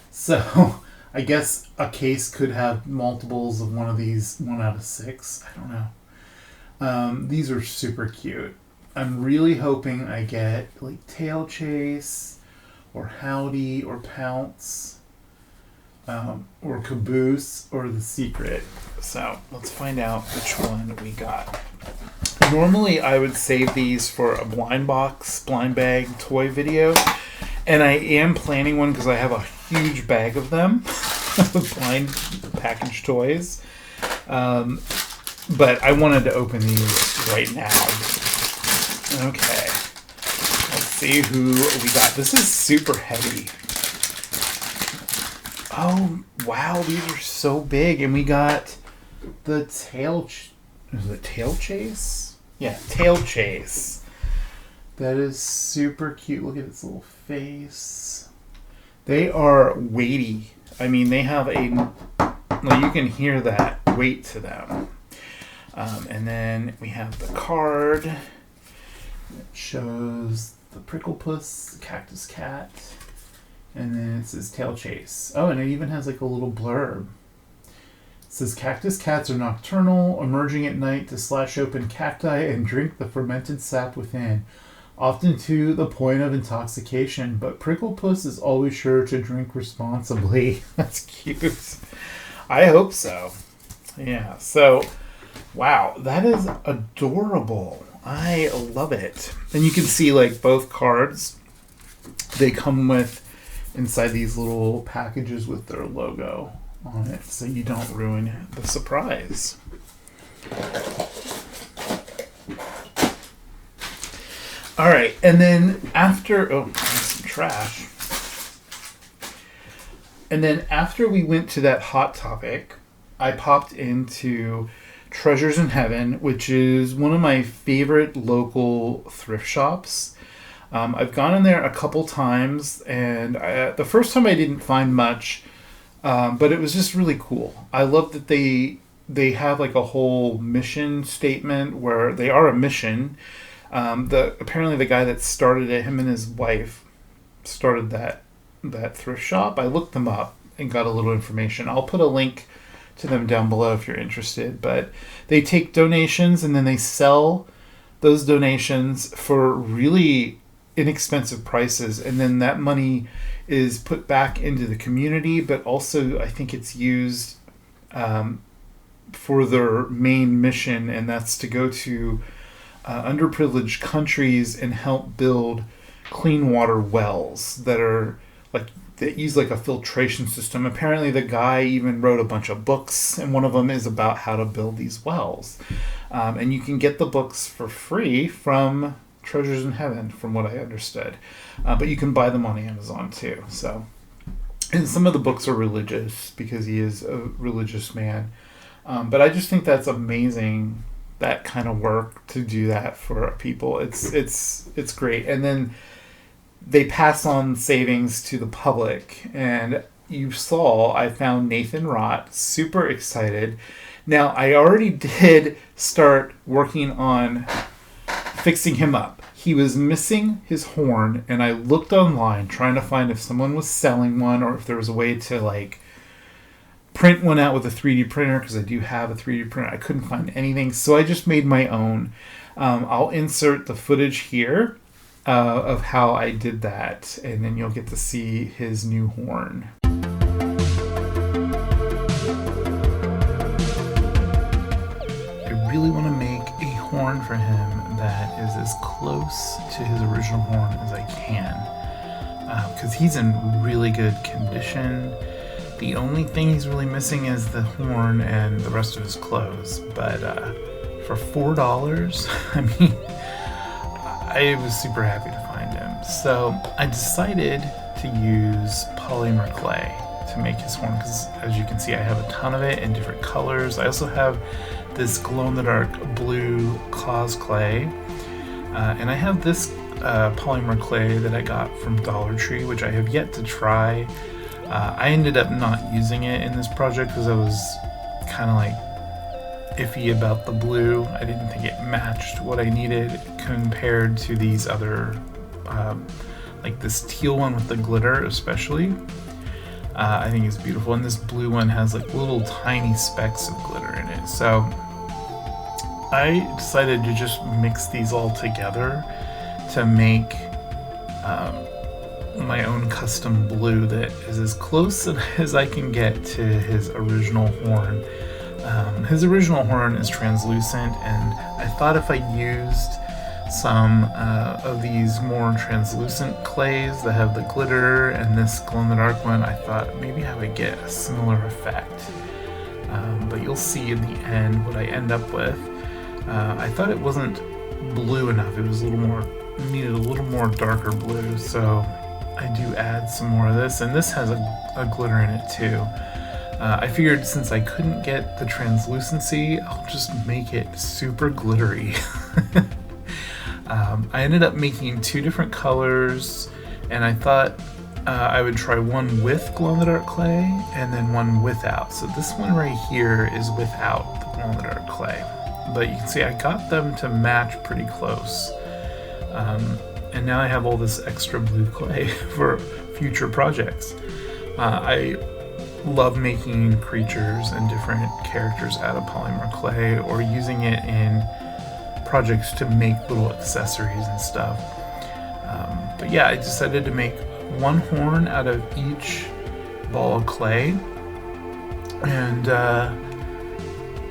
Speaker 1: So I guess a case could have multiples of one of these 1 out of 6. I don't know. These are super cute. I'm really hoping I get like Tail Chase or Howdy or Pounce or Caboose or The Secret. So let's find out which one we got. Normally I would save these for a blind bag toy video. And I am planning one because I have a huge bag of them. Blind package toys. But I wanted to open these right now. Okay. Let's see who we got. This is super heavy. Oh, wow. These are so big. And we got the Tail Chase? Yeah, Tail Chase. That is super cute. Look at its little face. They are weighty. I mean, they have well, you can hear that weight to them. And then we have the card. It shows the Pricklepuss, the Cactus Cat. And then it says Tail Chase. Oh, and it even has like a little blurb. It says cactus cats are nocturnal, emerging at night to slash open cacti and drink the fermented sap within, often to the point of intoxication. But Pricklepuss is always sure to drink responsibly. That's cute. I hope so. Yeah, so, wow, that is adorable. I love it. And you can see, like, both cards, they come with inside these little packages with their logo on it, so you don't ruin the surprise. All right, and then after, there's some trash. And then after we went to that Hot Topic, I popped into Treasures in Heaven, which is one of my favorite local thrift shops. I've gone in there a couple times, and the first time I didn't find much, but it was just really cool. I love that they have like a whole mission statement where they are a mission. Apparently the guy that started it, him and his wife started that thrift shop. I looked them up and got a little information. I'll put a link to them down below if you're interested. But they take donations and then they sell those donations for really inexpensive prices, and then that money is put back into the community, but also I think it's used for their main mission, and that's to go to underprivileged countries and help build clean water wells that use like a filtration system. Apparently the guy even wrote a bunch of books, and one of them is about how to build these wells. And you can get the books for free from Treasures in Heaven, from what I understood. But you can buy them on Amazon too. So, and some of the books are religious because he is a religious man. But I just think that's amazing, that kind of work, to do that for people. It's great. And then they pass on savings to the public. And you saw, I found Nathan Rott, super excited. Now, I already did start working on fixing him up. He was missing his horn, and I looked online trying to find if someone was selling one or if there was a way to like print one out with a 3D printer, because I do have a 3D printer. I couldn't find anything, so I just made my own. I'll insert the footage here of how I did that, and then you'll get to see his new horn. I really want to make a horn for him that is as close to his original horn as I can, because he's in really good condition. The only thing he's really missing is the horn and the rest of his clothes. But for $4, I mean, I was super happy to find him. So I decided to use polymer clay to make his horn, because as you can see, I have a ton of it in different colors. I also have this glow-in-the-dark blue Cause clay, and I have this polymer clay that I got from Dollar Tree, which I have yet to try. I ended up not using it in this project because I was kind of like iffy about the blue. I didn't think it matched what I needed compared to these other, like this teal one with the glitter especially. I think it's beautiful, and this blue one has like little tiny specks of glitter in it. So I decided to just mix these all together to make my own custom blue that is as close as I can get to his original horn. His original horn is translucent, and I thought if I used some of these more translucent clays that have the glitter and this glow-in-the-dark one, I thought maybe I would get a similar effect. But you'll see in the end what I end up with. I thought it wasn't blue enough. It was needed a little more darker blue, so I do add some more of this, and this has a glitter in it too. I figured since I couldn't get the translucency, I'll just make it super glittery. I ended up making two different colors, and I thought I would try one with glow-in-the-dark clay and then one without. So this one right here is without the glow-in-the-dark clay. But you can see I got them to match pretty close. And now I have all this extra blue clay for future projects. I love making creatures and different characters out of polymer clay, or using it in projects to make little accessories and stuff. But yeah, I decided to make one horn out of each ball of clay, and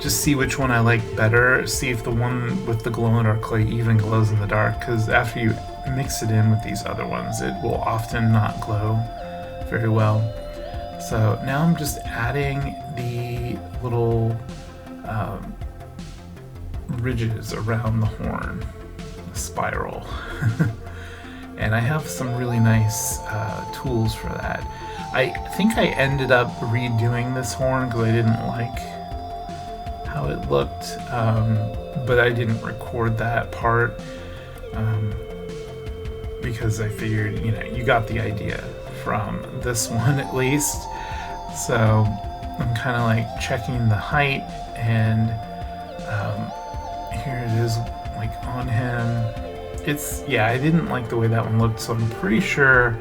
Speaker 1: just see which one I like better, see if the one with the glow-in-the-dark clay even glows in the dark, because after you mix it in with these other ones, it will often not glow very well. So now I'm just adding the little ridges around the horn, the spiral. And I have some really nice tools for that. I think I ended up redoing this horn because I didn't like how it looked, but I didn't record that part because I figured, you got the idea from this one at least. So I'm kind of like checking the height, and here it is, like on him, yeah, I didn't like the way that one looked, so I'm pretty sure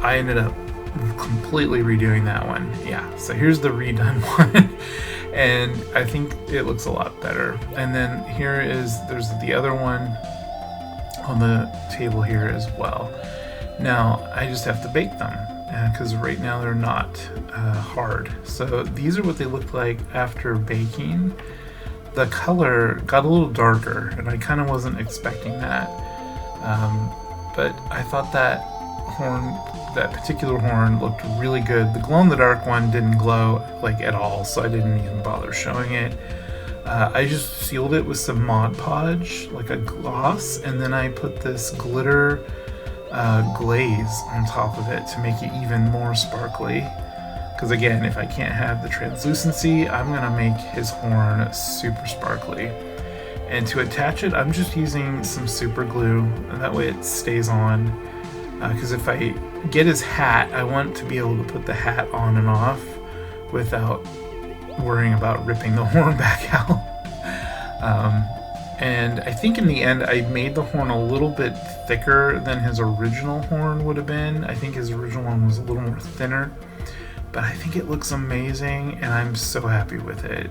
Speaker 1: I ended up completely redoing that one. Yeah, so here's the redone one. And I think it looks a lot better. And then there's the other one on the table here as well. Now I just have to bake them because right now they're not hard. So these are what they look like after baking. The color got a little darker, and I kind of wasn't expecting that. But I thought that particular horn looked really good. The glow-in-the-dark one didn't glow like at all, so I didn't even bother showing it. I just sealed it with some Mod Podge, like a gloss, and then I put this glitter glaze on top of it to make it even more sparkly. Because again, if I can't have the translucency, I'm gonna make his horn super sparkly. And to attach it, I'm just using some super glue, and that way it stays on. Because if I get his hat, I want to be able to put the hat on and off without worrying about ripping the horn back out. And I think in the end, I made the horn a little bit thicker than his original horn would have been. I think his original one was a little more thinner. But I think it looks amazing, and I'm so happy with it.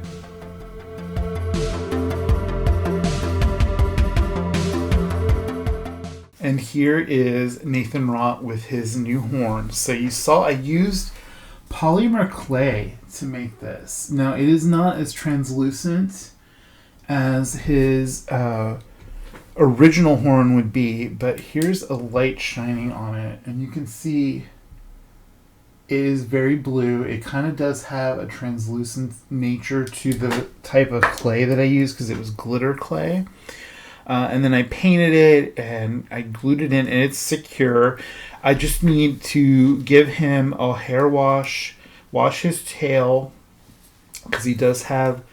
Speaker 1: And here is Nathan Rott with his new horn. So you saw I used polymer clay to make this. Now it is not as translucent as his original horn would be, but here's a light shining on it, and you can see it is very blue. It kind of does have a translucent nature to the type of clay that I used because it was glitter clay. And then I painted it and I glued it in, and it's secure. I just need to give him a hair wash his tail, because he does have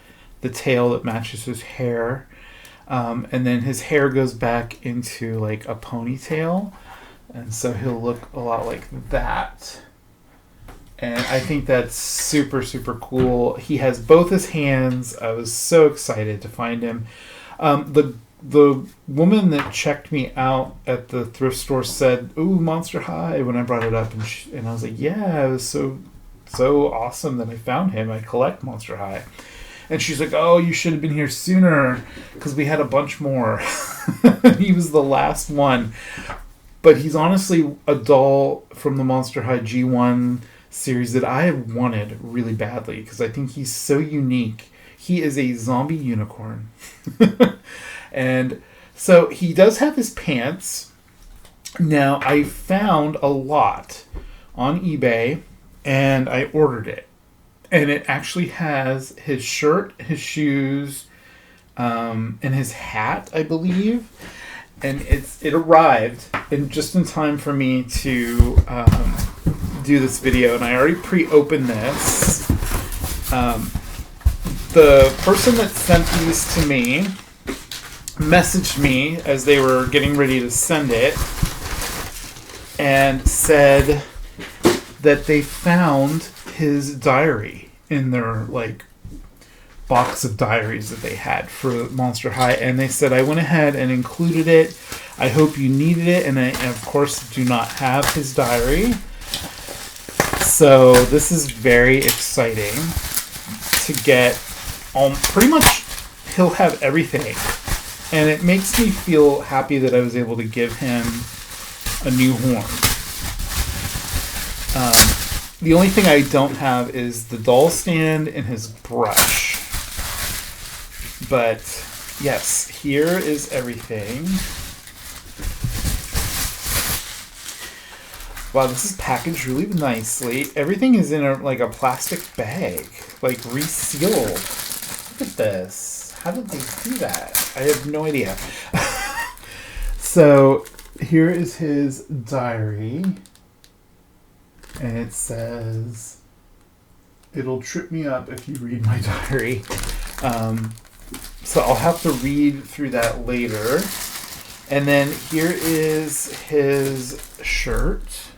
Speaker 1: the tail that matches his hair. And then his hair goes back into like a ponytail. And so he'll look a lot like that. And I think that's super, super cool. He has both his hands. I was so excited to find him. The woman that checked me out at the thrift store said, "Ooh, Monster High," when I brought it up. And I was like, yeah, it was so awesome that I found him. I collect Monster High. And she's like, "Oh, you should have been here sooner because we had a bunch more." He was the last one. But he's honestly a doll from the Monster High G1 series that I have wanted really badly because I think he's so unique. He is a zombie unicorn. And so he does have his pants. Now, I found a lot on eBay and I ordered it. And it actually has his shirt, his shoes, and his hat, I believe. And it arrived just in time for me to do this video, and I already pre-opened this. The person that sent these to me messaged me as they were getting ready to send it and said that they found his diary in their box of diaries that they had for Monster High, and they said, "I went ahead and included it. I hope you needed it," and I, of course, do not have his diary. So this is very exciting to get. Pretty much, he'll have everything, and it makes me feel happy that I was able to give him a new horn. The only thing I don't have is the doll stand and his brush. But yes, here is everything. Wow, this is packaged really nicely. Everything is in a plastic bag, resealed. Look at this. How did they do that? I have no idea. So here is his diary. And it says, "It'll trip me up if you read my diary." So I'll have to read through that later. And then here is his shirt.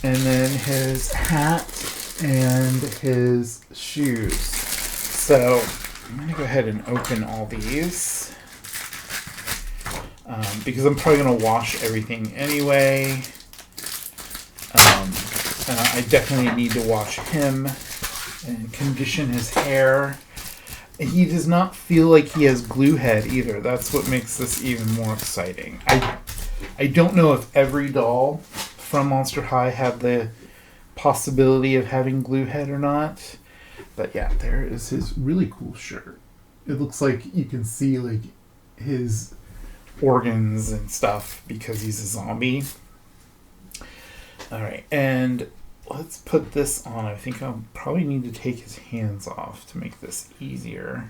Speaker 1: And then his hat and his shoes. So I'm going to go ahead and open all these. because I'm probably going to wash everything anyway. I definitely need to wash him and condition his hair. He does not feel like he has glue head either. That's what makes this even more exciting. I don't know if every doll from Monster High had the possibility of having glue head or not. But yeah, there is his really cool shirt. It looks like you can see like his organs and stuff because he's a zombie. Alright, and let's put this on. I think I'll probably need to take his hands off to make this easier.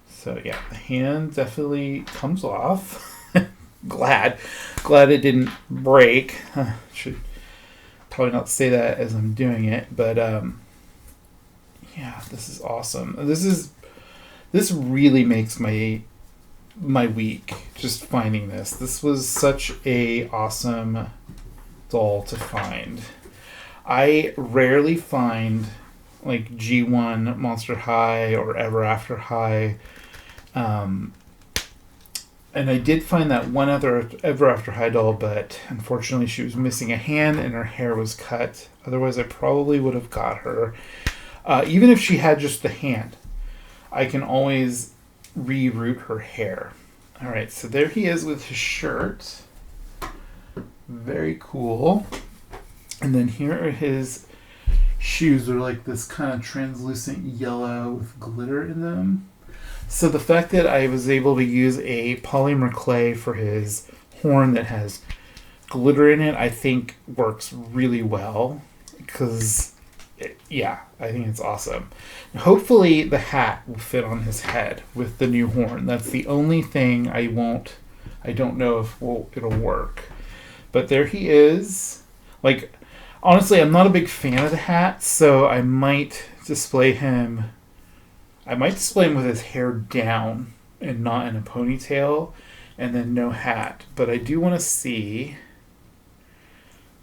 Speaker 1: So yeah, the hand definitely comes off. Glad it didn't break. Should probably not say that as I'm doing it, but yeah, this is awesome. This really makes my week, just finding this. This was such a awesome doll to find. I rarely find like G1 Monster High or Ever After High. And I did find that one other Ever After High doll, but unfortunately she was missing a hand and her hair was cut. Otherwise I probably would have got her. Even if she had just the hand, I can always reroute her hair. Alright, so there he is with his shirt. Very cool. And then here are his shoes. They're like this kind of translucent yellow with glitter in them. So the fact that I was able to use a polymer clay for his horn that has glitter in it, I think works really well. Because, yeah, I think it's awesome. Hopefully the hat will fit on his head with the new horn. That's the only thing I don't know if it'll work. But there he is. Like, honestly, I'm not a big fan of the hat, so I might display him with his hair down and not in a ponytail, and then no hat. But I do want to see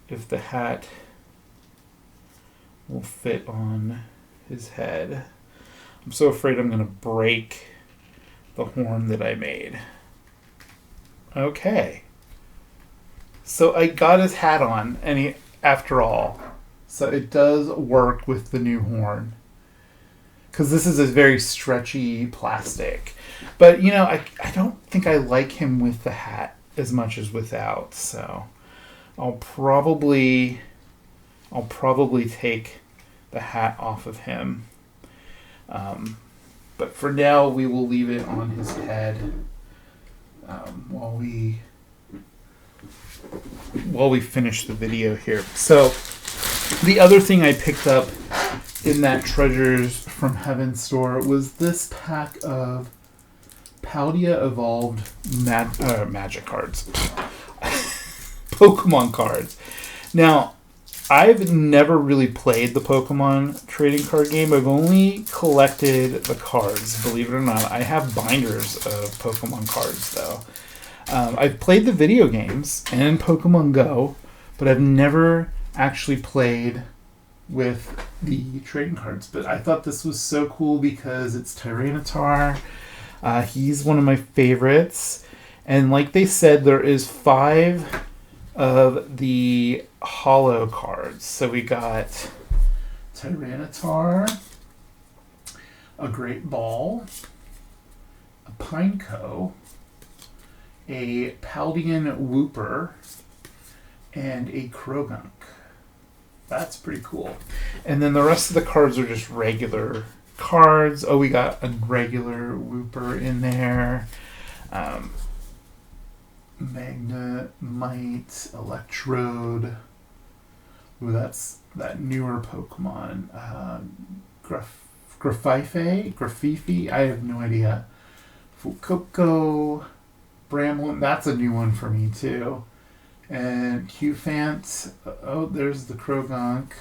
Speaker 1: if the hat will fit on his head. I'm so afraid I'm going to break the horn that I made. Okay. So I got his hat on, and after all. So it does work with the new horn. Because this is a very stretchy plastic. But, you know, I don't think I like him with the hat as much as without. So I'll probably take the hat off of him. But for now, we will leave it on his head while we finish the video here. So the other thing I picked up in that Treasures from Heaven store was this pack of Paldea Evolved Magic cards. Pokemon cards. Now, I've never really played the Pokemon trading card game. I've only collected the cards, believe it or not. I have binders of Pokemon cards, though. I've played the video games and Pokemon Go, but I've never actually played with the trading cards. But I thought this was so cool because it's Tyranitar. He's one of my favorites. And like they said, there is 5 of the holo cards. So we got Tyranitar, a Great Ball, a Pineco, a Paldean Wooper, and a Krogunk. That's pretty cool. And then the rest of the cards are just regular cards. Oh, we got a regular Wooper in there. Magnemite, Electrode. Ooh, that's that newer Pokemon. Graffifi? I have no idea. Fuecoco, Bramblin. That's a new one for me, too. And Qfant. Oh, there's the Krogunk.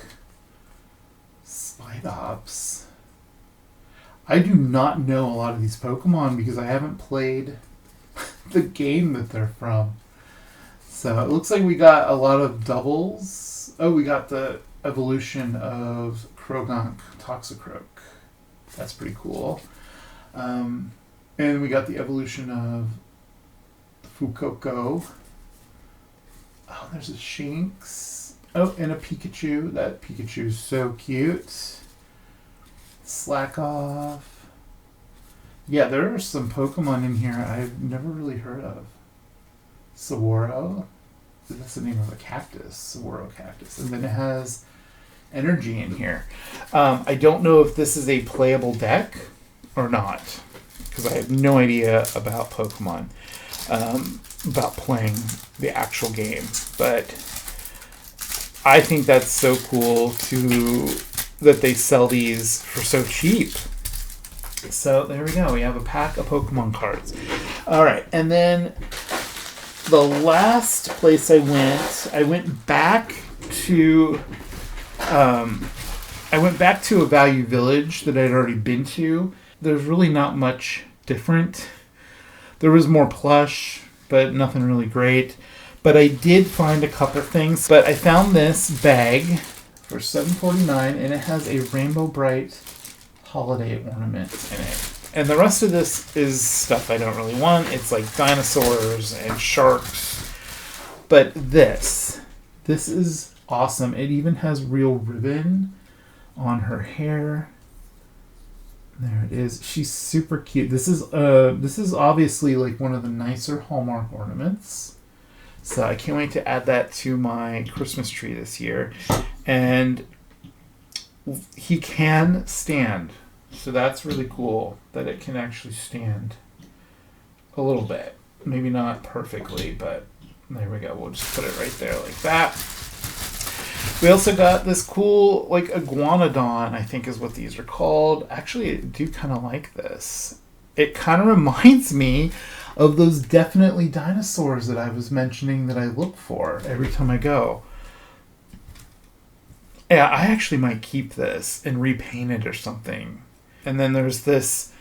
Speaker 1: Spidops. I do not know a lot of these Pokemon because I haven't played the game that they're from. So it looks like we got a lot of doubles. Oh, we got the evolution of Krogunk, Toxicroak. That's pretty cool. And we got the evolution of Fuecoco. Oh, there's a Shinx. Oh, and a Pikachu. That Pikachu's so cute. Slack Off. Yeah, there are some Pokemon in here I've never really heard of. Saguaro. That's the name of a cactus. Saguaro cactus. And then it has energy in here. I don't know if this is a playable deck or not, because I have no idea about Pokemon, about playing the actual game. But I think that's so cool that they sell these for so cheap. So there we go. We have a pack of Pokemon cards. All right, and then the last place I went back to a Value Village that I'd already been to. There's really not much different. There was more plush, but nothing really great. But I did find a couple things. But I found this bag for $7.49, and it has a Rainbow Bright holiday ornament in it. And the rest of this is stuff I don't really want. It's like dinosaurs and sharks. But this is awesome. It even has real ribbon on her hair. There it is. She's super cute. This is obviously like one of the nicer Hallmark ornaments. So I can't wait to add that to my Christmas tree this year. And he can stand. So that's really cool that it can actually stand a little bit. Maybe not perfectly, but there we go. We'll just put it right there like that. We also got this cool, like, iguanodon, I think is what these are called. Actually, I do kind of like this. It kind of reminds me of those Definitely dinosaurs that I was mentioning that I look for every time I go. Yeah, I actually might keep this and repaint it or something. And then there's this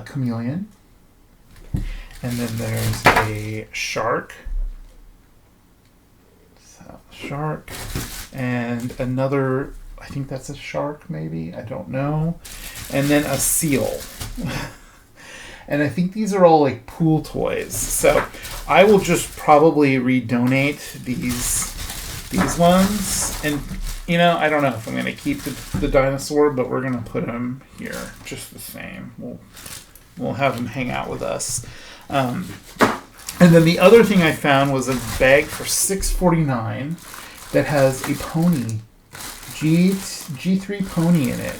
Speaker 1: chameleon. And then there's a shark. Shark. And another, I think that's a shark maybe, I don't know. And then a seal. And I think these are all like pool toys. So I will just probably redonate these ones. And you know, I don't know if I'm going to keep the dinosaur, but we're going to put him here just the same. We'll have him hang out with us. And then the other thing I found was a bag for $6.49 that has a pony, G3 pony in it.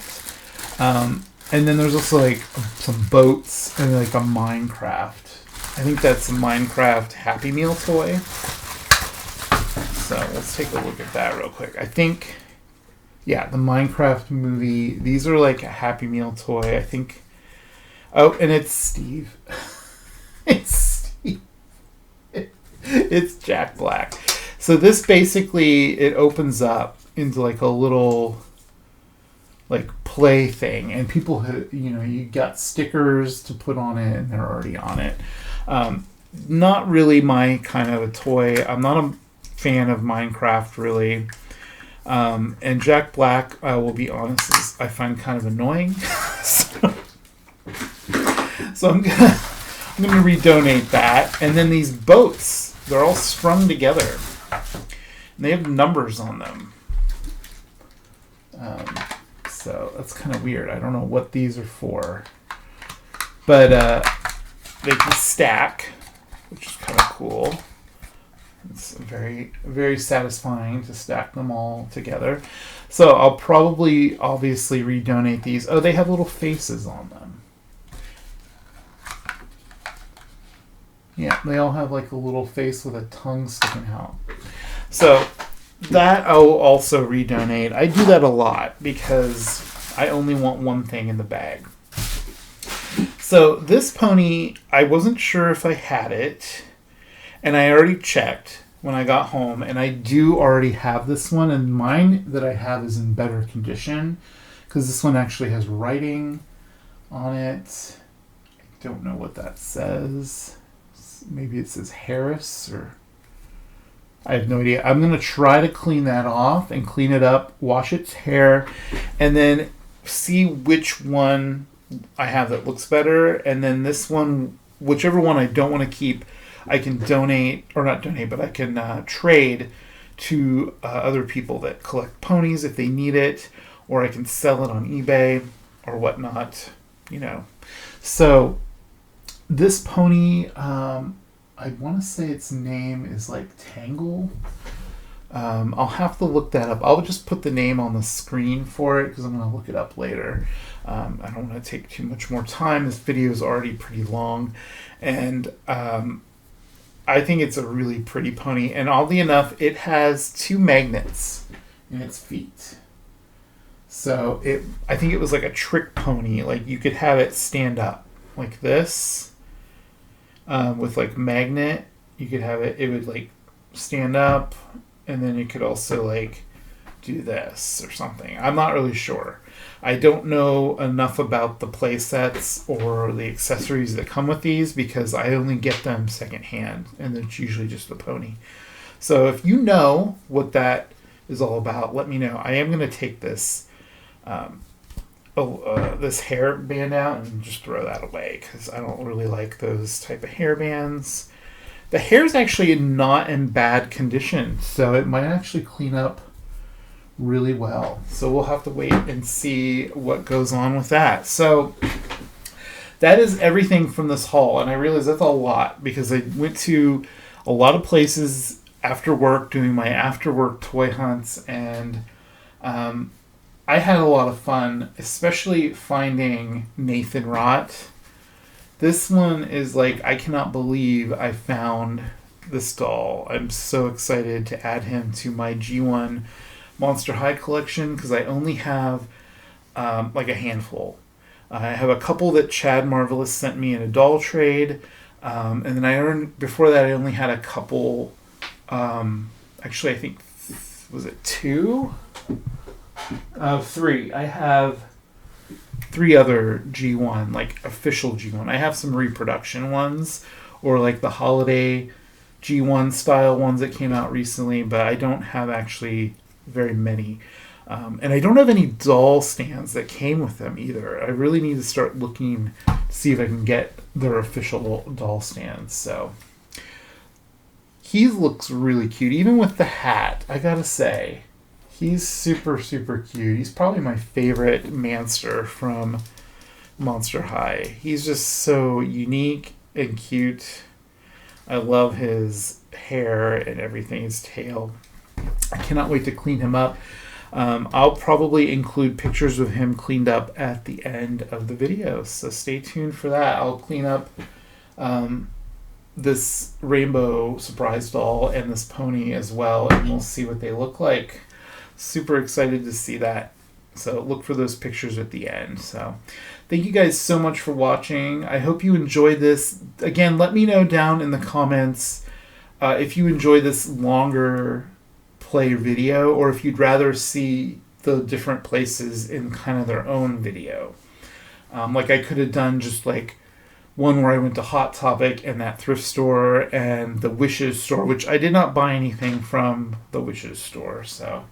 Speaker 1: And then there's also like some boats and like a Minecraft. I think that's a Minecraft Happy Meal toy. So let's take a look at that real quick. I think, yeah, the Minecraft movie. These are like a Happy Meal toy. I think. Oh, and it's Steve. It's Steve. It's Jack Black. So this basically, it opens up into like a little like play thing, and people, you got stickers to put on it, and they're already on it. Not really my kind of a toy. I'm not a fan of Minecraft really. And Jack Black, I will be honest, I find kind of annoying. so I'm gonna redonate that. And then these boats, they're all strung together. And they have numbers on them. So that's kind of weird. I don't know what these are for. But they can stack, which is kind of cool. It's very, very satisfying to stack them all together. So I'll probably, obviously, redonate these. Oh, they have little faces on them. Yeah, they all have like a little face with a tongue sticking out. So that I will also redonate. I do that a lot because I only want one thing in the bag. So this pony, I wasn't sure if I had it. And I already checked when I got home, and I do already have this one, and mine that I have is in better condition because this one actually has writing on it. I don't know what that says. Maybe it says Harris, or I have no idea. I'm going to try to clean that off and clean it up, wash its hair, and then see which one I have that looks better. And then this one, whichever one I don't want to keep, I can donate, or not donate, but I can trade to other people that collect ponies if they need it, or I can sell it on eBay or whatnot, you know. So this pony, I want to say its name is like Tangle. I'll have to look that up. I'll just put the name on the screen for it because I'm going to look it up later. I don't want to take too much more time. This video is already pretty long, and I think it's a really pretty pony. And oddly enough, it has 2 magnets in its feet. So I think it was like a trick pony. Like you could have it stand up like this with like magnet. You could have it. It would like stand up, and then you could also like do this or something. I'm not really sure. I don't know enough about the play sets or the accessories that come with these because I only get them secondhand, and it's usually just the pony. So if you know what that is all about, let me know. I am going to take this this hair band out and just throw that away because I don't really like those type of hair bands. The hair is actually not in bad condition, so it might actually clean up really well. So we'll have to wait and see what goes on with that. So that is everything from this haul, and I realize that's a lot because I went to a lot of places after work doing my after work toy hunts, and I had a lot of fun, especially finding Nathan Rott. This one is like, I cannot believe I found this doll. I'm so excited to add him to my G1 Monster High collection because I only have like a handful. I have a couple that Chad Marvelous sent me in a doll trade, and then before that I only had a couple. Actually, I think was it 2? 3. I have 3 other G1, like official G1. I have some reproduction ones or like the holiday G1 style ones that came out recently, but I don't have actually very many. And I don't have any doll stands that came with them either. I really need to start looking to see if I can get their official doll stands. So he looks really cute, even with the hat, I gotta say. He's super, super cute. He's probably my favorite Manster from Monster High. He's just so unique and cute. I love his hair and everything, his tail. I cannot wait to clean him up. I'll probably include pictures of him cleaned up at the end of the video, so stay tuned for that. I'll clean up this rainbow surprise doll and this pony as well, and we'll see what they look like. Super excited to see that. So look for those pictures at the end. So thank you guys so much for watching. I hope you enjoyed this. Again, let me know down in the comments if you enjoy this longer play video or if you'd rather see the different places in kind of their own video. Like I could have done just like one where I went to Hot Topic and that thrift store and the Wishes store, which I did not buy anything from the Wishes store. So,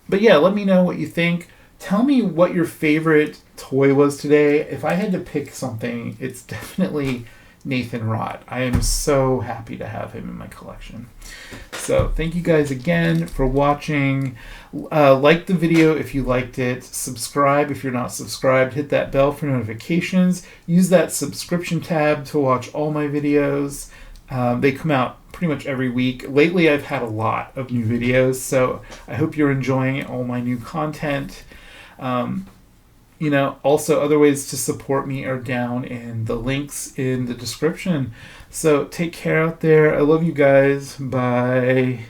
Speaker 1: but yeah, let me know what you think. Tell me what your favorite toy was today. If I had to pick something, it's definitely Nathan Rott. I am so happy to have him in my collection. So thank you guys again for watching. Like the video if you liked it. Subscribe if you're not subscribed. Hit that bell for notifications. Use that subscription tab to watch all my videos. They come out pretty much every week. Lately I've had a lot of new videos, so I hope you're enjoying all my new content. Also other ways to support me are down in the links in the description. So take care out there. I love you guys. Bye.